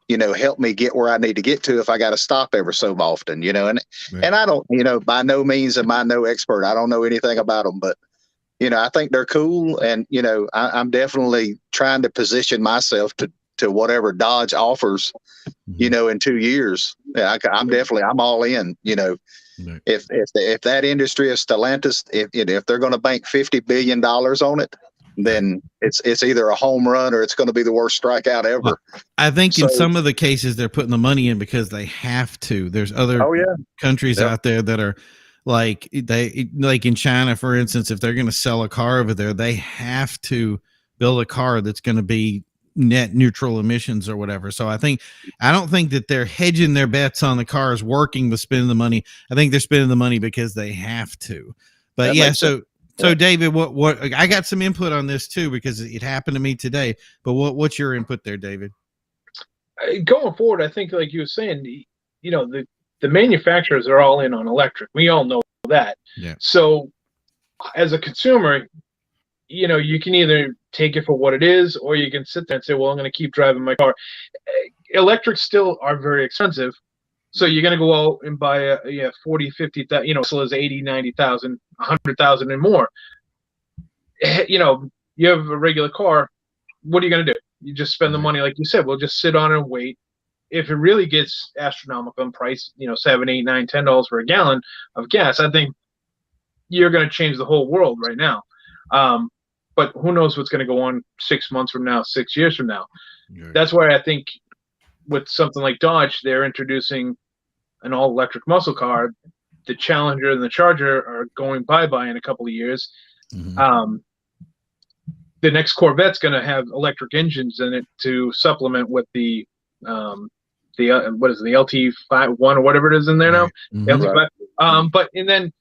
help me get where I need to get to if I got to stop ever so often, and I don't, by no means am I no expert. I don't know anything about them, but, I think they're cool. And, I'm definitely trying to position myself to whatever Dodge offers, in 2 years. I'm all in, if that industry is Stellantis, if they're going to bank $50 billion on it, then it's either a home run or it's going to be the worst strikeout ever. Well, I think in So- some of the cases they're putting the money in because they have to. There's other Oh, yeah. countries Yep. out there that are like in China, for instance, if they're going to sell a car over there, they have to build a car that's going to be net neutral emissions or whatever. So I don't think that they're hedging their bets on the cars working with spending the money. I think they're spending the money because they have to. But That yeah, makes sense. so David, what I got some input on this too because it happened to me today. But what's your input there, David? Going forward, I think, like you were saying, the manufacturers are all in on electric. We all know that. Yeah. So, as a consumer, you can either take it for what it is, or you can sit there and say, "Well, I'm going to keep driving my car." Electrics still are very expensive, so you're going to go out and buy a 40, 50,000, Tesla's 80, 90,000, 100,000 and more. You have a regular car. What are you going to do? You just spend the money, like you said. We'll just sit on it and wait. If it really gets astronomical in price, $7, $8, $9, $10 for a gallon of gas, I think you're going to change the whole world right now. But who knows what's going to go on 6 months from now, 6 years from now. Right. That's why I think with something like Dodge, they're introducing an all-electric muscle car. The Challenger and the Charger are going bye-bye in a couple of years. Mhm. The next Corvette's going to have electric engines in it to supplement with the what is it, the LT51 or whatever it is in there now. Mhm. LT5. But and then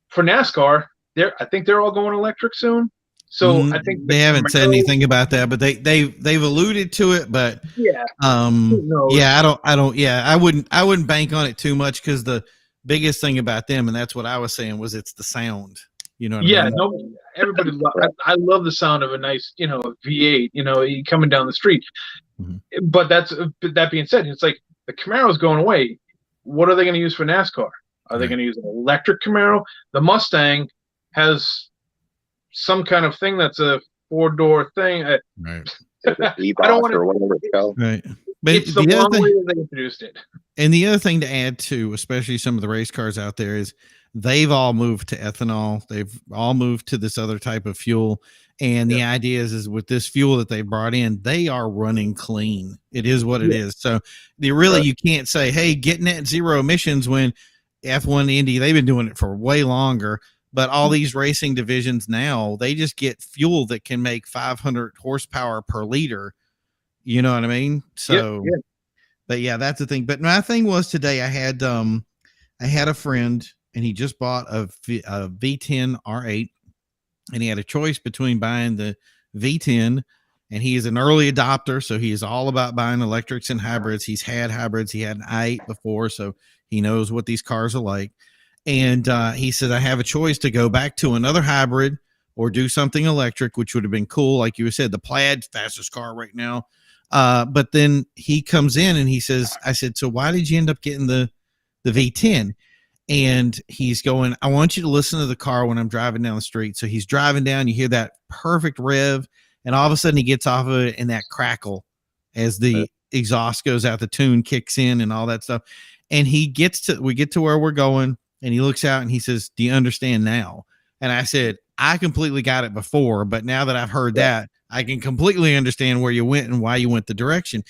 for NASCAR, I think they're all going electric soon. So I think they haven't said anything about that, but they've alluded to it. But yeah, yeah, I wouldn't bank on it too much because the biggest thing about them, and that's what I was saying, was it's the sound. You know what I mean? No, everybody. I love the sound of a nice, V8. Coming down the street. Mhm. But that being said, it's like the Camaro's going away. What are they going to use for NASCAR? Are they going to use an electric Camaro? The Mustang has some kind of thing that's a 4-door thing. Right. I don't want or whatever it's called. Right. But It's the wrong way that they introduced it. And the other thing to add to, especially some of the race cars out there, is they've all moved to ethanol. They've all moved to this other type of fuel. And the idea is with this fuel that they brought in, they are running clean. It is what it is. So you can't say, hey, get net zero emissions when F1 Indy, they've been doing it for way longer. But all these racing divisions now, they just get fuel that can make 500 horsepower per liter. You know what I mean? So, but yeah, that's the thing. But my thing was today, I had a friend and he just bought a V10 R8 and he had a choice between buying the V10, and he is an early adopter. So he is all about buying electrics and hybrids. He's had hybrids. He had an i8 before, so he knows what these cars are like. And he said, I have a choice to go back to another hybrid or do something electric, which would have been cool. Like you said, the Plaid, fastest car right now. But then he comes in and he says, I said, so why did you end up getting the V10? And he's going, I want you to listen to the car when I'm driving down the street. So he's driving down, you hear that perfect rev, and all of a sudden he gets off of it and that crackle as the exhaust goes out, the tune kicks in and all that stuff. And we get to where we're going, and he looks out and he says, do you understand now? And I said, I completely got it before, but now that I've heard that, I can completely understand where you went and why you went the direction.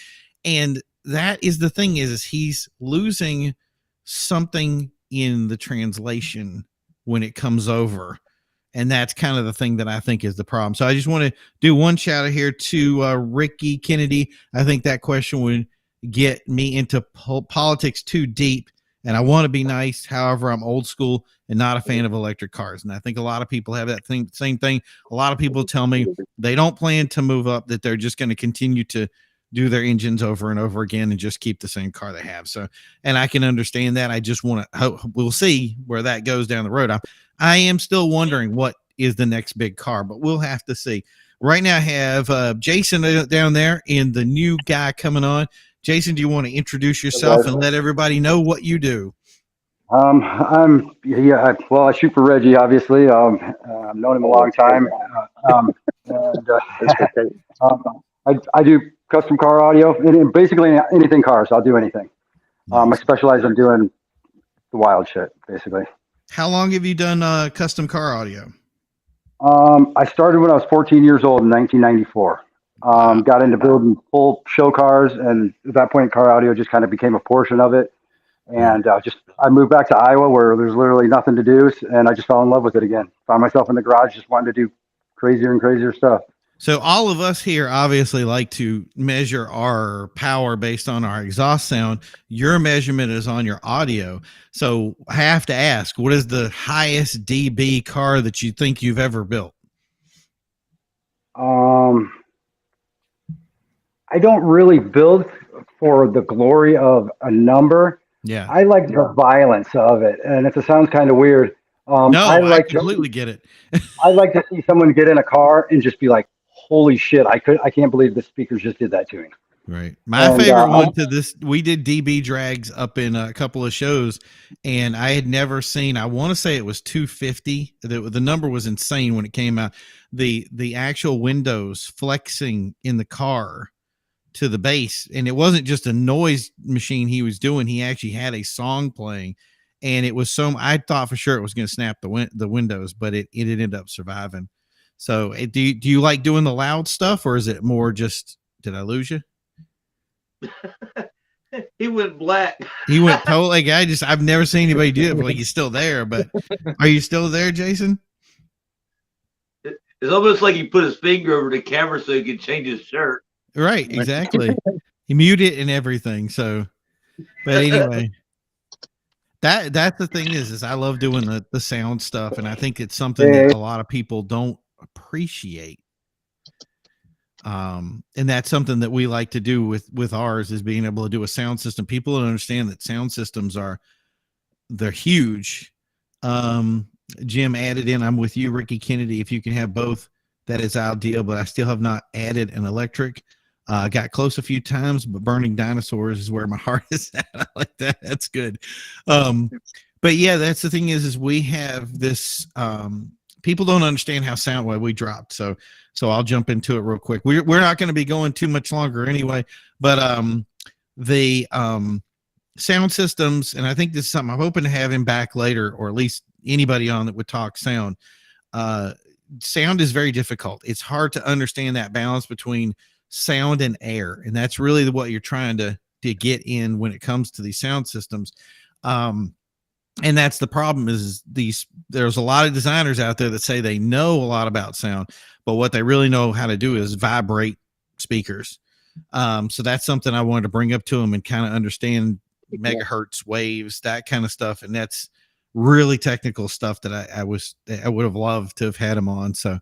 And that is the thing is he's losing something in the translation when it comes over. And that's kind of the thing that I think is the problem. So I just want to do one shout out here to Ricky Kennedy. I think that question would get me into politics too deep. And I want to be nice. However, I'm old school and not a fan of electric cars. And I think a lot of people have that same thing. A lot of people tell me they don't plan to move up, that they're just going to continue to do their engines over and over again and just keep the same car they have. So, and I can understand that. I just want to hope we'll see where that goes down the road. I am still wondering what is the next big car, but we'll have to see. Right now I have Jason down there and the new guy coming on. Jason, do you want to introduce yourself and let everybody know what you do? I shoot for Reggie, obviously. I've known him a long time. I do custom car audio, and basically anything cars. I'll do anything. I specialize in doing the wild shit, basically. How long have you done custom car audio? I started when I was 14 years old in 1994. Got into building full show cars, and at that point, car audio just kind of became a portion of it. And I moved back to Iowa where there's literally nothing to do, and I just fell in love with it again. Found myself in the garage just wanting to do crazier and crazier stuff. So all of us here obviously like to measure our power based on our exhaust sound. Your measurement is on your audio. So I have to ask, what is the highest dB car that you think you've ever built? I don't really build for the glory of a number. Yeah. I like the violence of it, and it sounds kind of weird. No, I completely get it. I like to see someone get in a car and just be like, "Holy shit! I can't believe the speakers just did that to me." Right. My favorite one to this, we did DB drags up in a couple of shows, and I had never seen, I want to say it was 250. The number was insane when it came out. The actual windows flexing in the car to the bass, and it wasn't just a noise machine he was doing. He actually had a song playing, and it was I thought for sure it was going to snap the windows, but it ended up surviving. So do you like doing the loud stuff, or is it more just, did I lose you? He went black. He went totally. I've never seen anybody do it. Like, he's still there, but are you still there, Jason? It's almost like he put his finger over the camera so he could change his shirt. Right, exactly. He muted it and everything. So, but anyway, that's the thing is I love doing the sound stuff, and I think it's something that a lot of people don't appreciate. And that's something that we like to do with ours, is being able to do a sound system. People don't understand that sound systems they're huge. Jim added in, I'm with you, Ricky Kennedy. If you can have both, that is ideal, but I still have not added an electric. Got close a few times, but burning dinosaurs is where my heart is at. I like that. That's good. But yeah, that's the thing is we have this, people don't understand how sound wave we dropped. So I'll jump into it real quick. We're not going to be going too much longer anyway, but the sound systems, and I think this is something I'm hoping to have him back later, or at least anybody on that would talk sound. Sound is very difficult. It's hard to understand that balance between sound and air, and that's really what you're trying to get in when it comes to these sound systems. And that's the problem is there's a lot of designers out there that say they know a lot about sound, but what they really know how to do is vibrate speakers. So that's something I wanted to bring up to them and kind of understand megahertz waves, that kind of stuff. And that's really technical stuff that I would have loved to have had him on. So,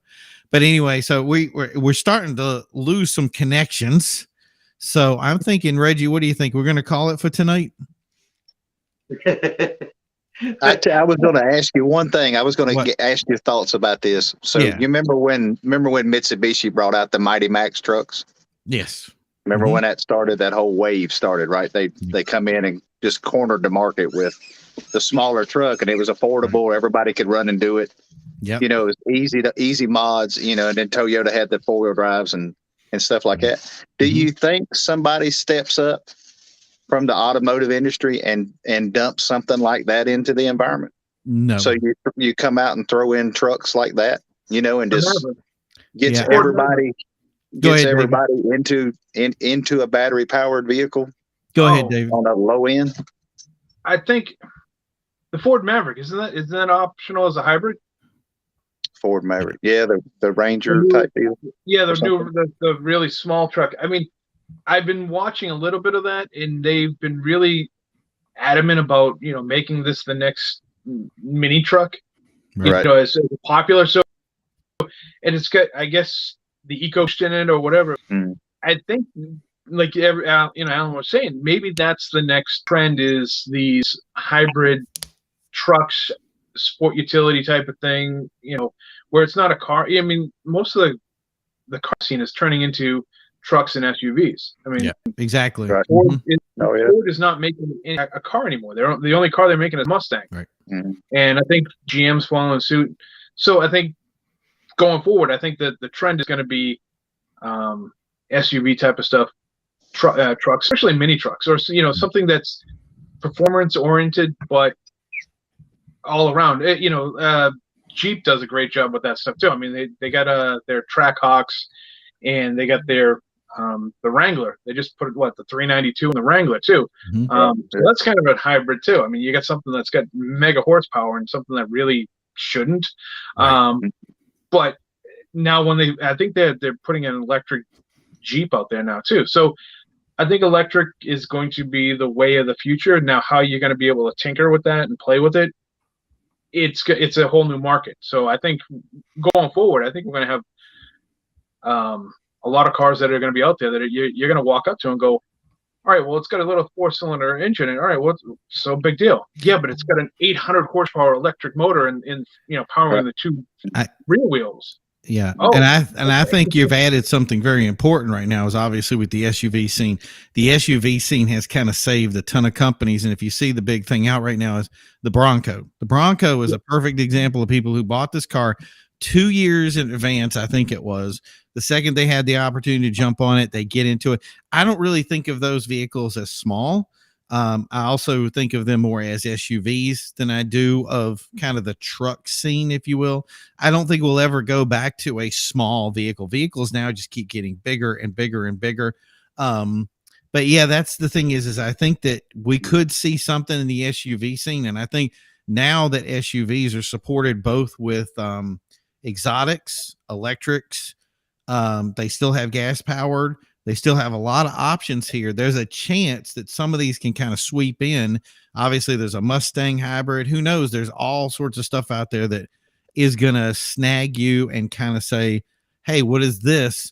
but anyway, so we're starting to lose some connections. So I'm thinking, Reggie, what do you think? We're going to call it for tonight? I was going to ask you one thing. I was going to ask your thoughts about this. So you remember when Mitsubishi brought out the Mighty Max trucks? Yes. Remember when that started? That whole wave started, right? They come in and just cornered the market with the smaller truck, and it was affordable. Everybody could run and do it. Yeah. You know, it was easy mods. You know, and then Toyota had the 4-wheel drives and stuff like that. Do you think somebody steps up from the automotive industry and dump something like that into the environment? No. So you come out and throw in trucks like that, you know, and just gets everybody into a battery powered vehicle. Go ahead, David. On a low end. I think the Ford Maverick isn't that optional as a hybrid? Ford Maverick, yeah, the Ranger type deal. Yeah, the really small truck. I mean, I've been watching a little bit of that, and they've been really adamant about making this the next mini truck. Right. It's popular, so and it's got, I guess, the eco in it or whatever. I think, like Alan was saying, maybe that's the next trend, is these hybrid trucks, sport utility type of thing, where it's not a car. I mean, most of the car scene is turning into trucks and SUVs. I mean, yeah, exactly. Right. Ford is not making a car anymore. The only car they're making is Mustang. Right. And I think GM's following suit. So I think going forward, I think that the trend is going to be SUV type of stuff, trucks, especially mini trucks, or something that's performance oriented, but all around. Jeep does a great job with that stuff too. I mean, they got their Trackhawks, and they got their the Wrangler. They just put the 392 in the Wrangler too. So that's kind of a hybrid too. I mean, you got something that's got mega horsepower and something that really shouldn't. But now I think they're putting an electric Jeep out there now too. So I think electric is going to be the way of the future. Now, how you're going to be able to tinker with that and play with it, it's a whole new market. So I think going forward, I think we're going to have a lot of cars that are going to be out there that you're going to walk up to and go, all right, well, it's got a little 4-cylinder engine, and all right, what's so big deal? Yeah, but it's got an 800 horsepower electric motor and powering the two rear wheels. Yeah. And I think you've added something very important right now is obviously with the SUV scene. The SUV scene has kind of saved a ton of companies. And if you see the big thing out right now is the Bronco. The Bronco is a perfect example of people who bought this car 2 years in advance. I think it was the second they had the opportunity to jump on it, they get into it. I don't really think of those vehicles as small. I also think of them more as SUVs than I do of kind of the truck scene, if you will. I don't think we'll ever go back to a small vehicle. Vehicles now just keep getting bigger and bigger and bigger. But yeah, that's the thing is I think that we could see something in the SUV scene. And I think now that SUVs are supported both with exotics, electrics, they still have gas powered. They still have a lot of options here. There's a chance that some of these can kind of sweep in. Obviously, there's a Mustang hybrid. Who knows? There's all sorts of stuff out there that is going to snag you and kind of say, hey, what is this?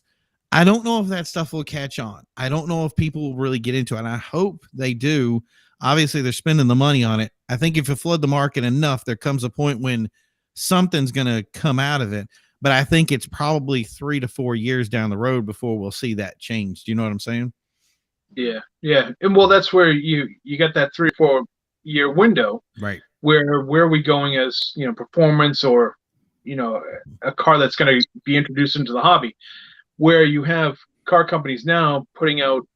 I don't know if that stuff will catch on. I don't know if people will really get into it. And I hope they do. Obviously, they're spending the money on it. I think if you flood the market enough, there comes a point when something's going to come out of it. But I think it's probably 3 to 4 years down the road before we'll see that change. Do you know what I'm saying? Yeah. And well, that's where you got that 3 or 4 year window, right? Where are we going as performance or a car that's going to be introduced into the hobby, where you have car companies now putting out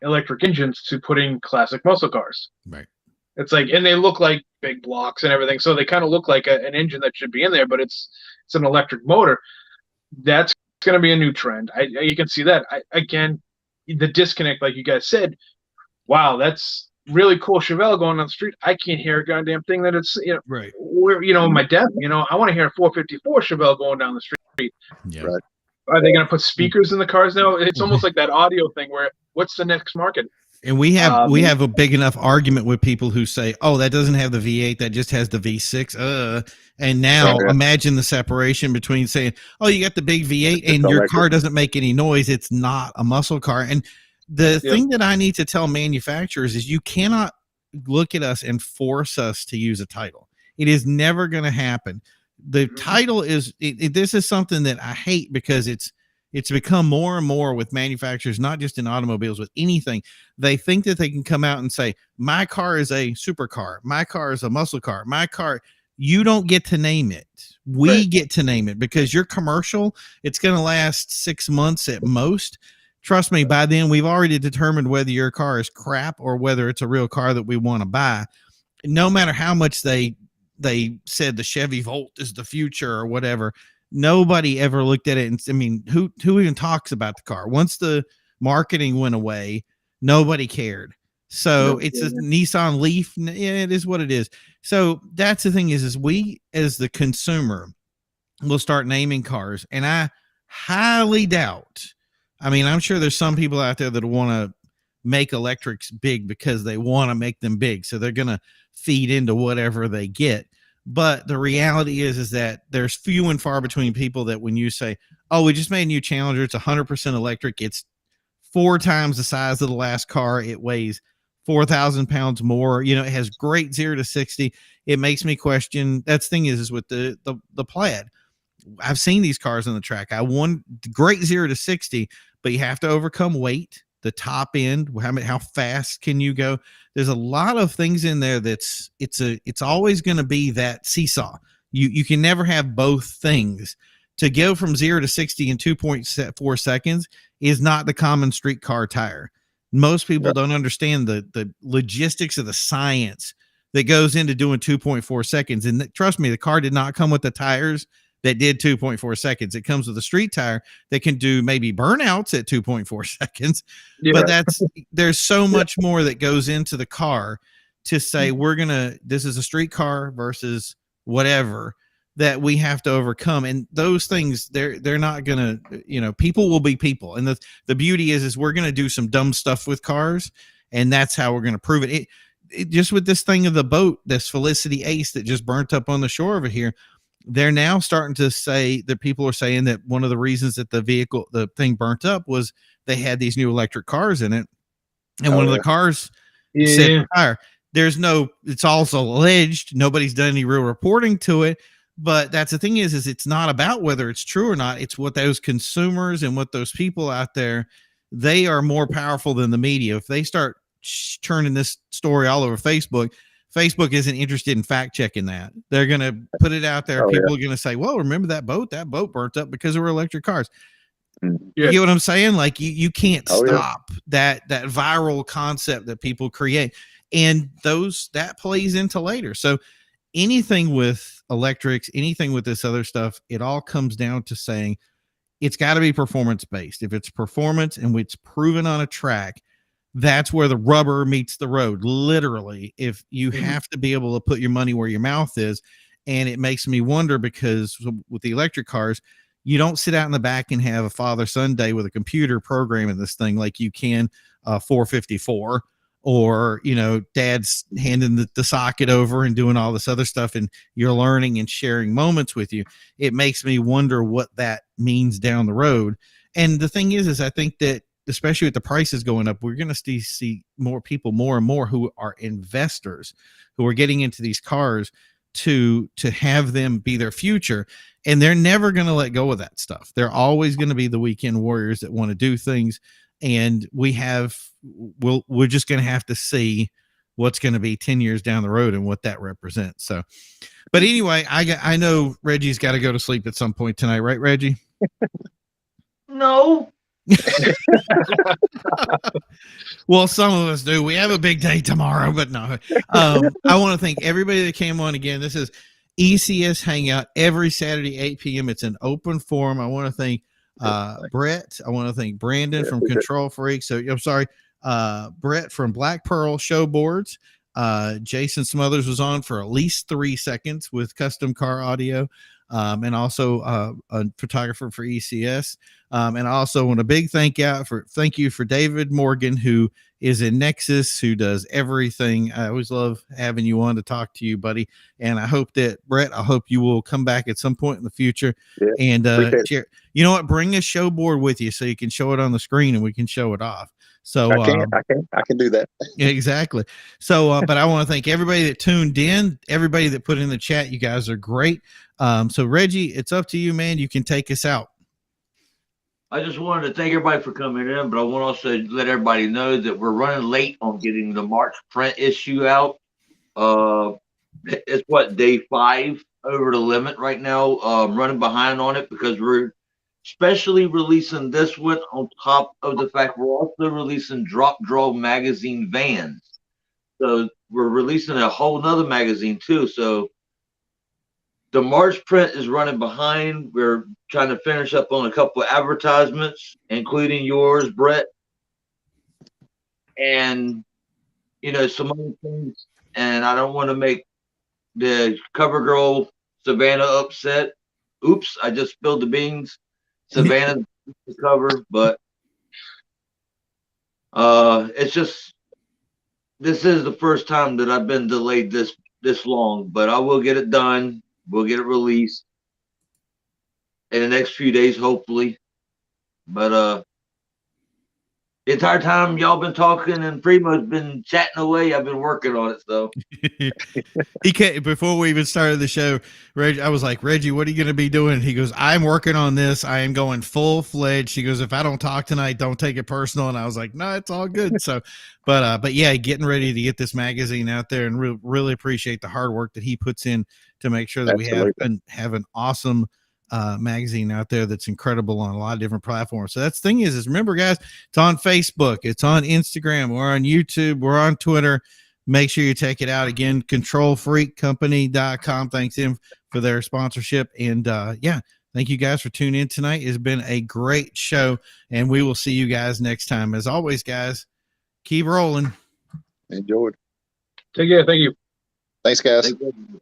electric engines to put in classic muscle cars. Right. It's like, and they look like big blocks and everything, so they kind of look like an engine that should be in there, but it's an electric motor. That's going to be a new trend. You can see that. Again, the disconnect, like you guys said, wow, that's really cool. Chevelle going on the street, I can't hear a goddamn thing that it's right. Where my dad, I want to hear a 454 Chevelle going down the street. Yeah. Right. Are they going to put speakers in the cars now? It's almost like that audio thing where what's the next market? And we have a big enough argument with people who say, oh, that doesn't have the V8, that just has the V6. And now imagine the separation between saying, oh, you got the big V8 and your car doesn't make any noise. It's not a muscle car. And the thing that I need to tell manufacturers is you cannot look at us and force us to use a title. It is never going to happen. The title is this is something that I hate because it's become more and more with manufacturers, not just in automobiles, with anything. They think that they can come out and say, my car is a supercar. My car is a muscle car. My car, you don't get to name it. We get to name it because your commercial, it's going to last 6 months at most. Trust me, by then we've already determined whether your car is crap or whether it's a real car that we want to buy. No matter how much they said the Chevy Volt is the future or whatever, nobody ever looked at it. And I mean, who even talks about the car? Once the marketing went away, nobody cared. So it's a Nissan Leaf. Yeah, it is what it is. So that's the thing is we, as the consumer, will start naming cars. And I highly doubt, I mean, I'm sure there's some people out there that want to make electrics big because they want to make them big. So they're going to feed into whatever they get. But the reality is that there's few and far between people that when you say, oh, we just made a new Challenger, it's 100% electric, it's 4 times the size of the last car, it weighs 4,000 pounds more, it has great 0 to 60. It makes me question. That's the thing is with the Plaid. I've seen these cars on the track. I want great 0 to 60, but you have to overcome weight, the top end, how fast can you go? There's a lot of things in there it's always going to be that seesaw. You can never have both things. To go from 0 to 60 in 2.4 seconds is not the common street car tire. Most people don't understand the logistics of the science that goes into doing 2.4 seconds. And trust me, the car did not come with the tires that did 2.4 seconds. It comes with a street tire that can do maybe burnouts at 2.4 seconds. Yeah. But there's so much more that goes into the car to say, this is a street car versus whatever that we have to overcome. And those things, they're not gonna, people will be people. And the beauty is we're gonna do some dumb stuff with cars, and that's how we're gonna prove it. It just with this thing of the boat, this Felicity Ace that just burnt up on the shore over here, they're now starting to say that people are saying that one of the reasons that the thing burnt up was they had these new electric cars in it, and one of the cars said fire. It's also alleged, nobody's done any real reporting to it, but that's the thing is it's not about whether it's true or not. It's what those consumers and what those people out there, they are more powerful than the media. If they start turning this story all over Facebook isn't interested in fact checking that. They're going to put it out there. People are going to say, well, remember that boat burnt up because there were electric cars. You get what I'm saying? Like you can't stop that viral concept that people create. And that plays into later. So anything with electrics, anything with this other stuff, it all comes down to saying it's got to be performance based. If it's performance and it's proven on a track, that's where the rubber meets the road. Literally, if you have to be able to put your money where your mouth is. And it makes me wonder because with the electric cars, you don't sit out in the back and have a father-son day with a computer programming this thing like you can 454, or, dad's handing the socket over and doing all this other stuff, and you're learning and sharing moments with you. It makes me wonder what that means down the road. And the thing is I think that, especially with the prices going up, we're going to see more people, more and more, who are investors, who are getting into these cars to have them be their future. And they're never going to let go of that stuff. They're always going to be the weekend warriors that want to do things. And we're just going to have to see what's going to be 10 years down the road and what that represents. So, but anyway, I know Reggie's got to go to sleep at some point tonight, right, Reggie? No. Well, some of us do. We have a big day tomorrow, but no. I want to thank everybody that came on again. This is ECS Hangout every Saturday, 8 p.m. It's an open forum. I want to thank Brett. I want to thank Brandon from Control Freak. So I'm sorry, Brett from Black Pearl Showboards. Jason Smothers was on for at least 3 seconds with custom car audio. And also a photographer for ECS. And I also want a big thank you for David Morgan, who is in Nexus, who does everything. I always love having you on to talk to you, buddy. And I hope that, Brett, I hope you will come back at some point in the future. And share. You know what? Bring a show board with you so you can show it on the screen and we can show it off. So I can do that. Exactly. So, but I want to thank everybody that tuned in, everybody that put in the chat. You guys are great. So Reggie, it's up to you, man. You can take us out. I just wanted to thank everybody for coming in, but I want to also let everybody know that we're running late on getting the March print issue out. It's day 5 over the limit right now. Running behind on it because we're especially releasing this one on top of the fact we're also releasing Drop Draw magazine vans. So we're releasing a whole nother magazine too. So the March print is running behind. We're trying to finish up on a couple of advertisements, including yours, Brett. And, some other things. And I don't want to make the cover girl, Savannah, upset. Oops, I just spilled the beans. Savannah the cover, but it's just, this is the first time that I've been delayed this long, but I will get it done. We'll get it released in the next few days, hopefully. But the entire time y'all been talking and Primo's been chatting away, I've been working on it. So he can't, before we even started the show, Reggie, I was like, Reggie, what are you going to be doing? He goes, I'm working on this. I am going full fledged. He goes, if I don't talk tonight, don't take it personal. And I was like, no, it's all good. So, but yeah, getting ready to get this magazine out there, and really appreciate the hard work that he puts in to make sure that Absolutely. we have an awesome magazine out there that's incredible on a lot of different platforms. So that's the thing is remember, guys, it's on Facebook, it's on Instagram, we're on YouTube, we're on Twitter. make sure you check it out again. Controlfreakcompany.com. Thanks him for their sponsorship. And yeah, thank you guys for tuning in tonight. It's been a great show, and we will see you guys next time. As always, guys, keep rolling. Enjoyed. Take care. Thank you. Thanks, guys. Thank you.